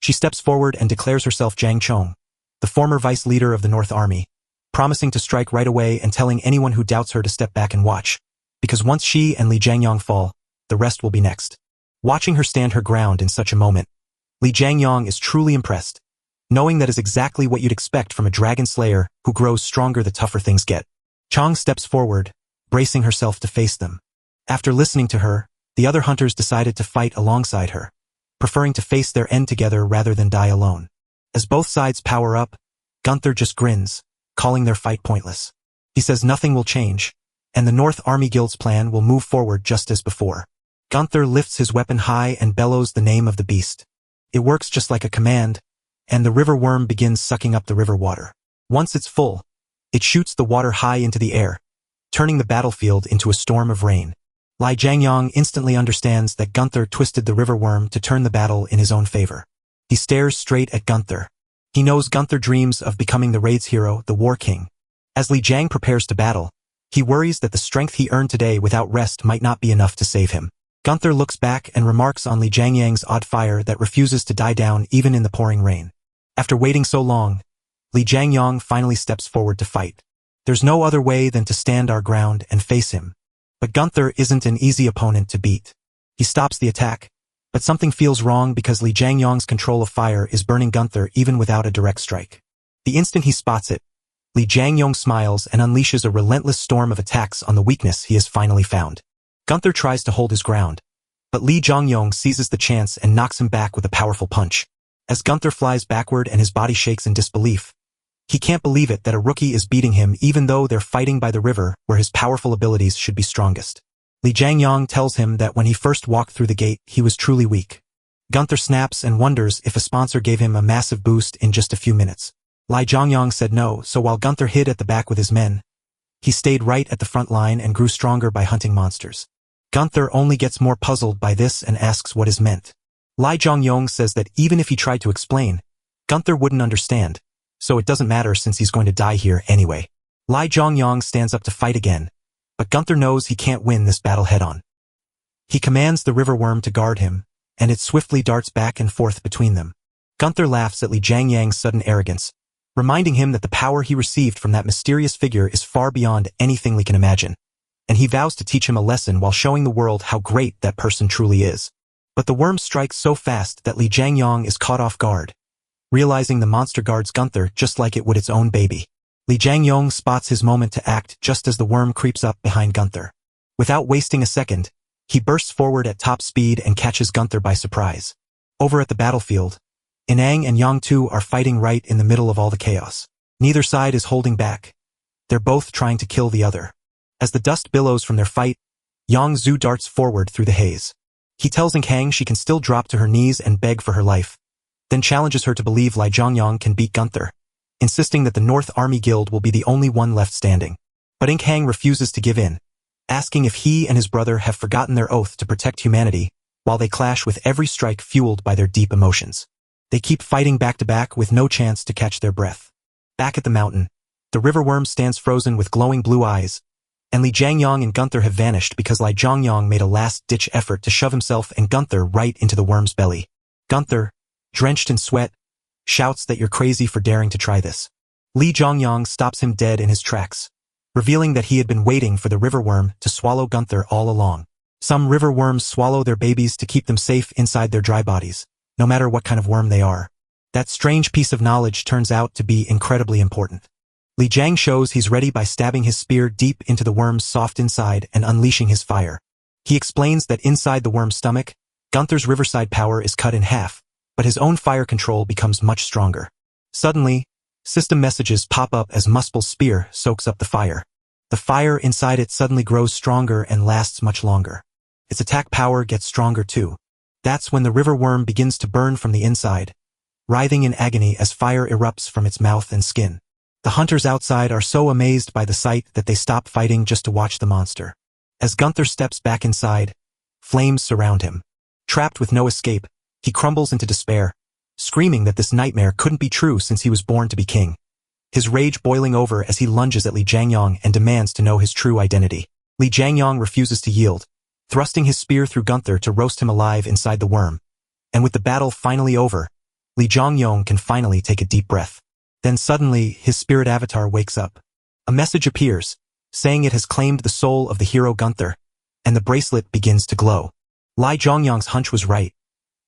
She steps forward and declares herself Jang Chong, the former vice leader of the North Army, promising to strike right away and telling anyone who doubts her to step back and watch, because once she and Li Zhangyong fall, the rest will be next. Watching her stand her ground in such a moment, Li Zhangyong is truly impressed, knowing that is exactly what you'd expect from a dragon slayer who grows stronger the tougher things get. Chong steps forward, bracing herself to face them. After listening to her, the other hunters decided to fight alongside her, preferring to face their end together rather than die alone. As both sides power up, Gunther just grins, calling their fight pointless. He says nothing will change, and the North Army Guild's plan will move forward just as before. Gunther lifts his weapon high and bellows the name of the beast. It works just like a command, and the river worm begins sucking up the river water. Once it's full, it shoots the water high into the air, turning the battlefield into a storm of rain. Li Jiangyong instantly understands that Gunther twisted the river worm to turn the battle in his own favor. He stares straight at Gunther. He knows Gunther dreams of becoming the raid's hero, the War King. As Li Jiang prepares to battle, he worries that the strength he earned today without rest might not be enough to save him. Gunther looks back and remarks on Li Jiangyang's odd fire that refuses to die down even in the pouring rain. After waiting so long, Li Jiangyang finally steps forward to fight. There's no other way than to stand our ground and face him. But Gunther isn't an easy opponent to beat. He stops the attack, but something feels wrong because Li Jiangyang's control of fire is burning Gunther even without a direct strike. The instant he spots it, Li Jiangyong smiles and unleashes a relentless storm of attacks on the weakness he has finally found. Gunther tries to hold his ground, but Li Jiangyong seizes the chance and knocks him back with a powerful punch. As Gunther flies backward and his body shakes in disbelief, he can't believe it that a rookie is beating him even though they're fighting by the river where his powerful abilities should be strongest. Li Jiangyong tells him that when he first walked through the gate, he was truly weak. Gunther snaps and wonders if a sponsor gave him a massive boost in just a few minutes. Li Jiangyong said no, so while Gunther hid at the back with his men, he stayed right at the front line and grew stronger by hunting monsters. Gunther only gets more puzzled by this and asks what is meant. Li Jiangyong says that even if he tried to explain, Gunther wouldn't understand, so it doesn't matter since he's going to die here anyway. Li Jiangyong stands up to fight again, but Gunther knows he can't win this battle head-on. He commands the river worm to guard him, and it swiftly darts back and forth between them. Gunther laughs at Li Jiangyang's sudden arrogance, reminding him that the power he received from that mysterious figure is far beyond anything Li can imagine, and he vows to teach him a lesson while showing the world how great that person truly is. But the worm strikes so fast that Li Jiangyong is caught off guard, realizing the monster guards Gunther just like it would its own baby. Li Jiangyong spots his moment to act just as the worm creeps up behind Gunther. Without wasting a second, he bursts forward at top speed and catches Gunther by surprise. Over at the battlefield, Inang and Yang Tu are fighting right in the middle of all the chaos. Neither side is holding back. They're both trying to kill the other. As the dust billows from their fight, Yang Zhu darts forward through the haze. He tells Inang she can still drop to her knees and beg for her life, then challenges her to believe Li Jiangyong can beat Gunther, insisting that the North Army Guild will be the only one left standing. But Inang refuses to give in, asking if he and his brother have forgotten their oath to protect humanity, while they clash with every strike fueled by their deep emotions. They keep fighting back-to-back with no chance to catch their breath. Back at the mountain, the river worm stands frozen with glowing blue eyes, and Li Jiangyong and Gunther have vanished because Li Jiangyong made a last-ditch effort to shove himself and Gunther right into the worm's belly. Gunther, drenched in sweat, shouts that you're crazy for daring to try this. Li Jiangyong stops him dead in his tracks, revealing that he had been waiting for the river worm to swallow Gunther all along. Some river worms swallow their babies to keep them safe inside their dry bodies, no matter what kind of worm they are. That strange piece of knowledge turns out to be incredibly important. Li Jiang shows he's ready by stabbing his spear deep into the worm's soft inside and unleashing his fire. He explains that inside the worm's stomach, Gunther's riverside power is cut in half, but his own fire control becomes much stronger. Suddenly, system messages pop up as Muspel's spear soaks up the fire. The fire inside it suddenly grows stronger and lasts much longer. Its attack power gets stronger too. That's when the river worm begins to burn from the inside, writhing in agony as fire erupts from its mouth and skin. The hunters outside are so amazed by the sight that they stop fighting just to watch the monster. As Gunther steps back inside, flames surround him. Trapped with no escape, he crumbles into despair, screaming that this nightmare couldn't be true since he was born to be king. His rage boiling over as he lunges at Li Jiangyong and demands to know his true identity. Li Jiangyong refuses to yield, thrusting his spear through Gunther to roast him alive inside the worm. And with the battle finally over, Li Jiangyong can finally take a deep breath. Then suddenly, his spirit avatar wakes up. A message appears, saying it has claimed the soul of the hero Gunther, and the bracelet begins to glow. Li Jiangyong's hunch was right.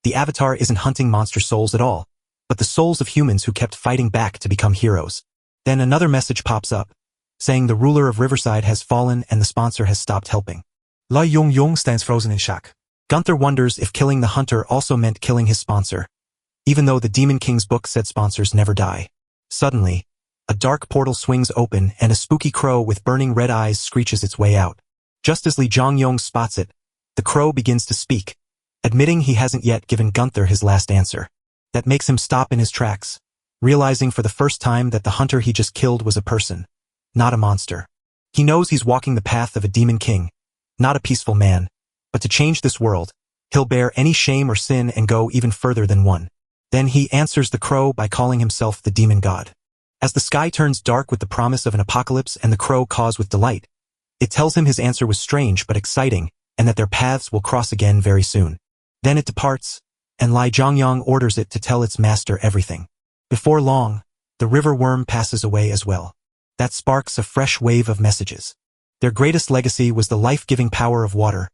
The avatar isn't hunting monster souls at all, but the souls of humans who kept fighting back to become heroes. Then another message pops up, saying the ruler of Riverside has fallen and the sponsor has stopped helping. Li Yongyong stands frozen in shock. Gunther wonders if killing the hunter also meant killing his sponsor, even though the Demon King's book said sponsors never die. Suddenly, a dark portal swings open and a spooky crow with burning red eyes screeches its way out. Just as Li Jiangyong spots it, the crow begins to speak, admitting he hasn't yet given Gunther his last answer. That makes him stop in his tracks, realizing for the first time that the hunter he just killed was a person, not a monster. He knows he's walking the path of a demon king, not a peaceful man, but to change this world, he'll bear any shame or sin and go even further than one. Then he answers the crow by calling himself the demon god. As the sky turns dark with the promise of an apocalypse and the crow caws with delight, it tells him his answer was strange but exciting, and that their paths will cross again very soon. Then it departs, and Lai Zhongyang orders it to tell its master everything. Before long, the river worm passes away as well. That sparks a fresh wave of messages. Their greatest legacy was the life-giving power of water,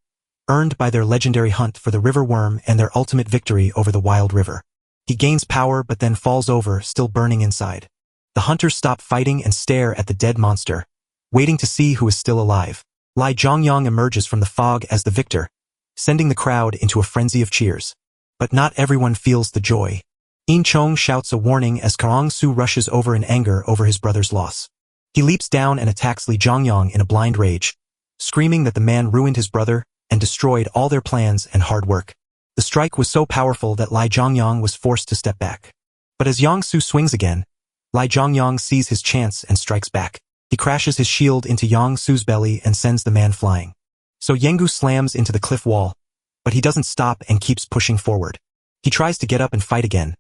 earned by their legendary hunt for the river worm and their ultimate victory over the wild river. He gains power but then falls over, still burning inside. The hunters stop fighting and stare at the dead monster, waiting to see who is still alive. Lai Zhongyang emerges from the fog as the victor, sending the crowd into a frenzy of cheers. But not everyone feels the joy. In Chong shouts a warning as Karang Su rushes over in anger over his brother's loss. He leaps down and attacks Li Zhongyang in a blind rage, screaming that the man ruined his brother and destroyed all their plans and hard work. The strike was so powerful that Lai Zhongyang was forced to step back. But as Yang Su swings again, Lai Zhongyang sees his chance and strikes back. He crashes his shield into Yang Su's belly and sends the man flying. So Yengu slams into the cliff wall, but he doesn't stop and keeps pushing forward. He tries to get up and fight again,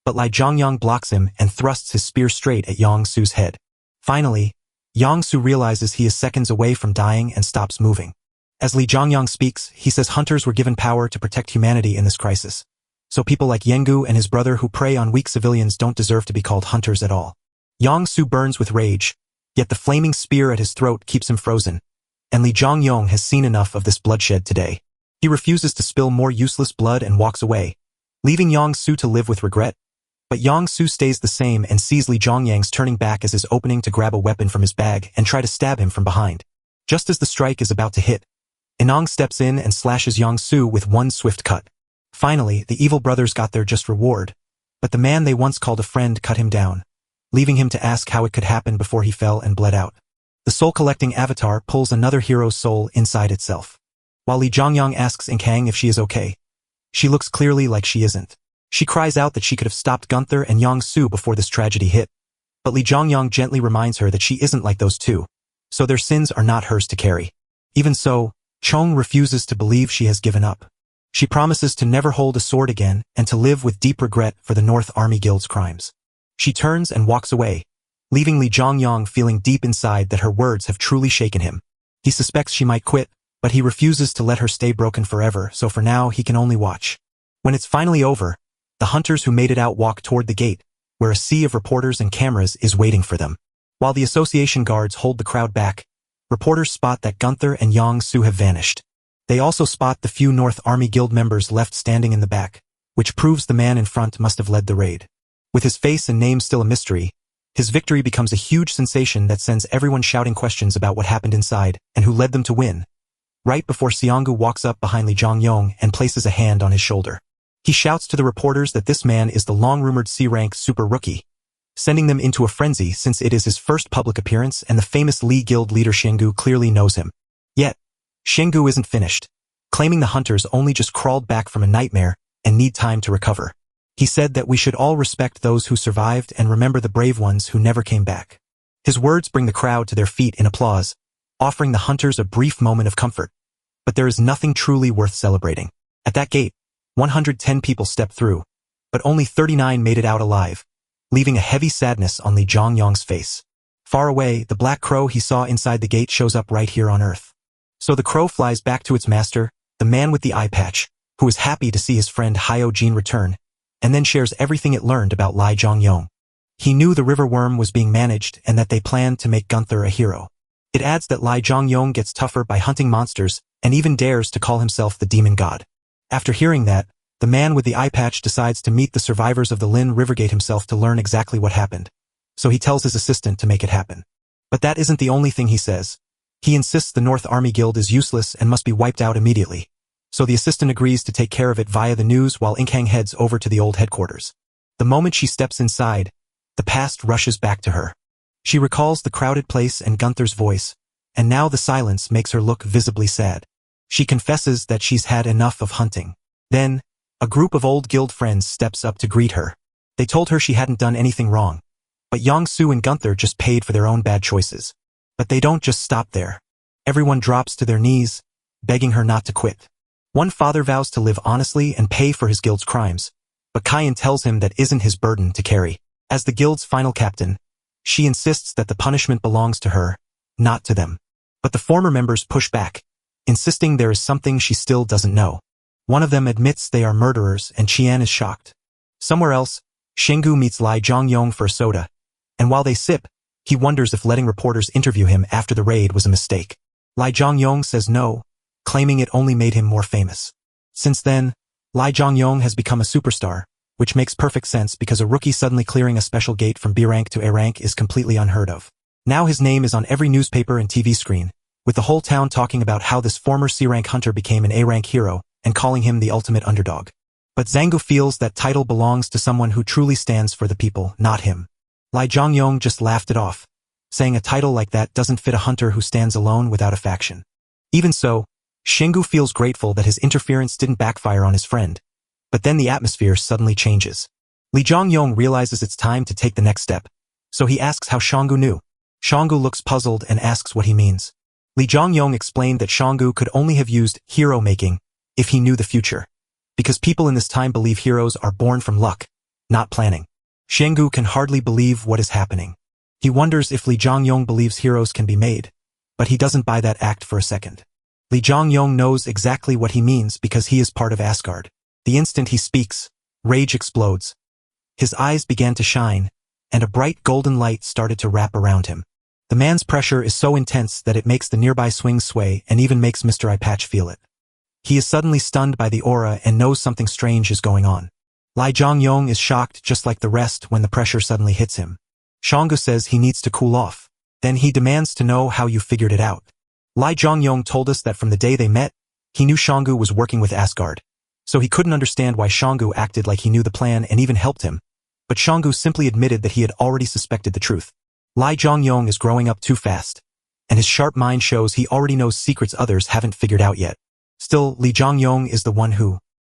but Lai Zhongyang blocks him and thrusts his spear straight at Yang Su's head. Finally, Yang Su realizes he is seconds away from dying and stops moving. As Li Zhongyang speaks, he says hunters were given power to protect humanity in this crisis. So people like Yengu and his brother who prey on weak civilians don't deserve to be called hunters at all. Yang Su burns with rage, yet the flaming spear at his throat keeps him frozen, and Li Zhongyang has seen enough of this bloodshed today. He refuses to spill more useless blood and walks away, leaving Yang Su to live with regret. But Yang Su stays the same and sees Li Zhongyang's turning back as his opening to grab a weapon from his bag and try to stab him from behind. Just as the strike is about to hit, Inong steps in and slashes Yang Su with one swift cut. Finally, the evil brothers got their just reward, but the man they once called a friend cut him down, leaving him to ask how it could happen before he fell and bled out. The soul-collecting avatar pulls another hero's soul inside itself. While Li Zhongyang asks Inkang if she is okay, she looks clearly like she isn't. She cries out that she could have stopped Gunther and Yang Su before this tragedy hit, but Li Zhongyang gently reminds her that she isn't like those two, so their sins are not hers to carry. Even so, Chong refuses to believe she has given up. She promises to never hold a sword again and to live with deep regret for the North Army Guild's crimes. She turns and walks away, leaving Li Zhongyang feeling deep inside that her words have truly shaken him. He suspects she might quit, but he refuses to let her stay broken forever, so for now he can only watch. When it's finally over, the hunters who made it out walk toward the gate, where a sea of reporters and cameras is waiting for them. While the association guards hold the crowd back, reporters spot that Gunther and Yang Su have vanished. They also spot the few North Army Guild members left standing in the back, which proves the man in front must have led the raid. With his face and name still a mystery, his victory becomes a huge sensation that sends everyone shouting questions about what happened inside and who led them to win. Right before Xianggu walks up behind Li Zhongyang and places a hand on his shoulder. He shouts to the reporters that this man is the long-rumored C-rank super rookie, sending them into a frenzy since it is his first public appearance and the famous Li Guild leader Xianggu clearly knows him. Yet, Xianggu isn't finished, claiming the hunters only just crawled back from a nightmare and need time to recover. He said that we should all respect those who survived and remember the brave ones who never came back. His words bring the crowd to their feet in applause, offering the hunters a brief moment of comfort. But there is nothing truly worth celebrating. At that gate, 110 people stepped through, but only 39 made it out alive, leaving a heavy sadness on Li Zhongyang's face. Far away, the black crow he saw inside the gate shows up right here on Earth. So the crow flies back to its master, the man with the eye patch, who is happy to see his friend Hyo Jin return, and then shares everything it learned about Lai Zhongyang. He knew the river worm was being managed and that they planned to make Gunther a hero. It adds that Lai Zhongyang gets tougher by hunting monsters and even dares to call himself the demon god. After hearing that, the man with the eye patch decides to meet the survivors of the Lin Rivergate himself to learn exactly what happened. So he tells his assistant to make it happen. But that isn't the only thing he says. He insists the North Army Guild is useless and must be wiped out immediately. So the assistant agrees to take care of it via the news while Inkang heads over to the old headquarters. The moment she steps inside, the past rushes back to her. She recalls the crowded place and Gunther's voice, and now the silence makes her look visibly sad. She confesses that she's had enough of hunting. Then, a group of old guild friends steps up to greet her. They told her she hadn't done anything wrong, but Yang Su and Gunther just paid for their own bad choices. But they don't just stop there. Everyone drops to their knees, begging her not to quit. One father vows to live honestly and pay for his guild's crimes, but Kayan tells him that isn't his burden to carry. As the guild's final captain, she insists that the punishment belongs to her, not to them. But the former members push back, insisting there is something she still doesn't know. One of them admits they are murderers and Qian is shocked. Somewhere else, Shingu meets Lai Zhongyong for a soda, and while they sip, he wonders if letting reporters interview him after the raid was a mistake. Lai Zhongyong says no, claiming it only made him more famous. Since then, Lai Zhongyong has become a superstar, which makes perfect sense because a rookie suddenly clearing a special gate from B rank to A rank is completely unheard of. Now his name is on every newspaper and TV screen, with the whole town talking about how this former C rank hunter became an A rank hero and calling him the ultimate underdog. But Zangu feels that title belongs to someone who truly stands for the people, not him. Lai Zhongyong just laughed it off, saying a title like that doesn't fit a hunter who stands alone without a faction. Even so, Shingu feels grateful that his interference didn't backfire on his friend, but then the atmosphere suddenly changes. Li Zhongyong realizes it's time to take the next step, so he asks how Shangu knew. Shangu looks puzzled and asks what he means. Li Zhongyong explained that Shangu could only have used hero-making if he knew the future, because people in this time believe heroes are born from luck, not planning. Shingu can hardly believe what is happening. He wonders if Li Zhongyong believes heroes can be made, but he doesn't buy that act for a second. Li Zhongyong knows exactly what he means because he is part of Asgard. The instant he speaks, rage explodes. His eyes began to shine, and a bright golden light started to wrap around him. The man's pressure is so intense that it makes the nearby swings sway and even makes Mr. Eyepatch feel it. He is suddenly stunned by the aura and knows something strange is going on. Lai Zhongyong is shocked just like the rest when the pressure suddenly hits him. Shangu says he needs to cool off. Then he demands to know how you figured it out. Lai Zhongyong told us that from the day they met, he knew Shangu was working with Asgard, so he couldn't understand why Shangu acted like he knew the plan and even helped him, but Shangu simply admitted that he had already suspected the truth. Lai Zhongyong is growing up too fast, and his sharp mind shows he already knows secrets others haven't figured out yet. Still, Li Zhongyong is the one who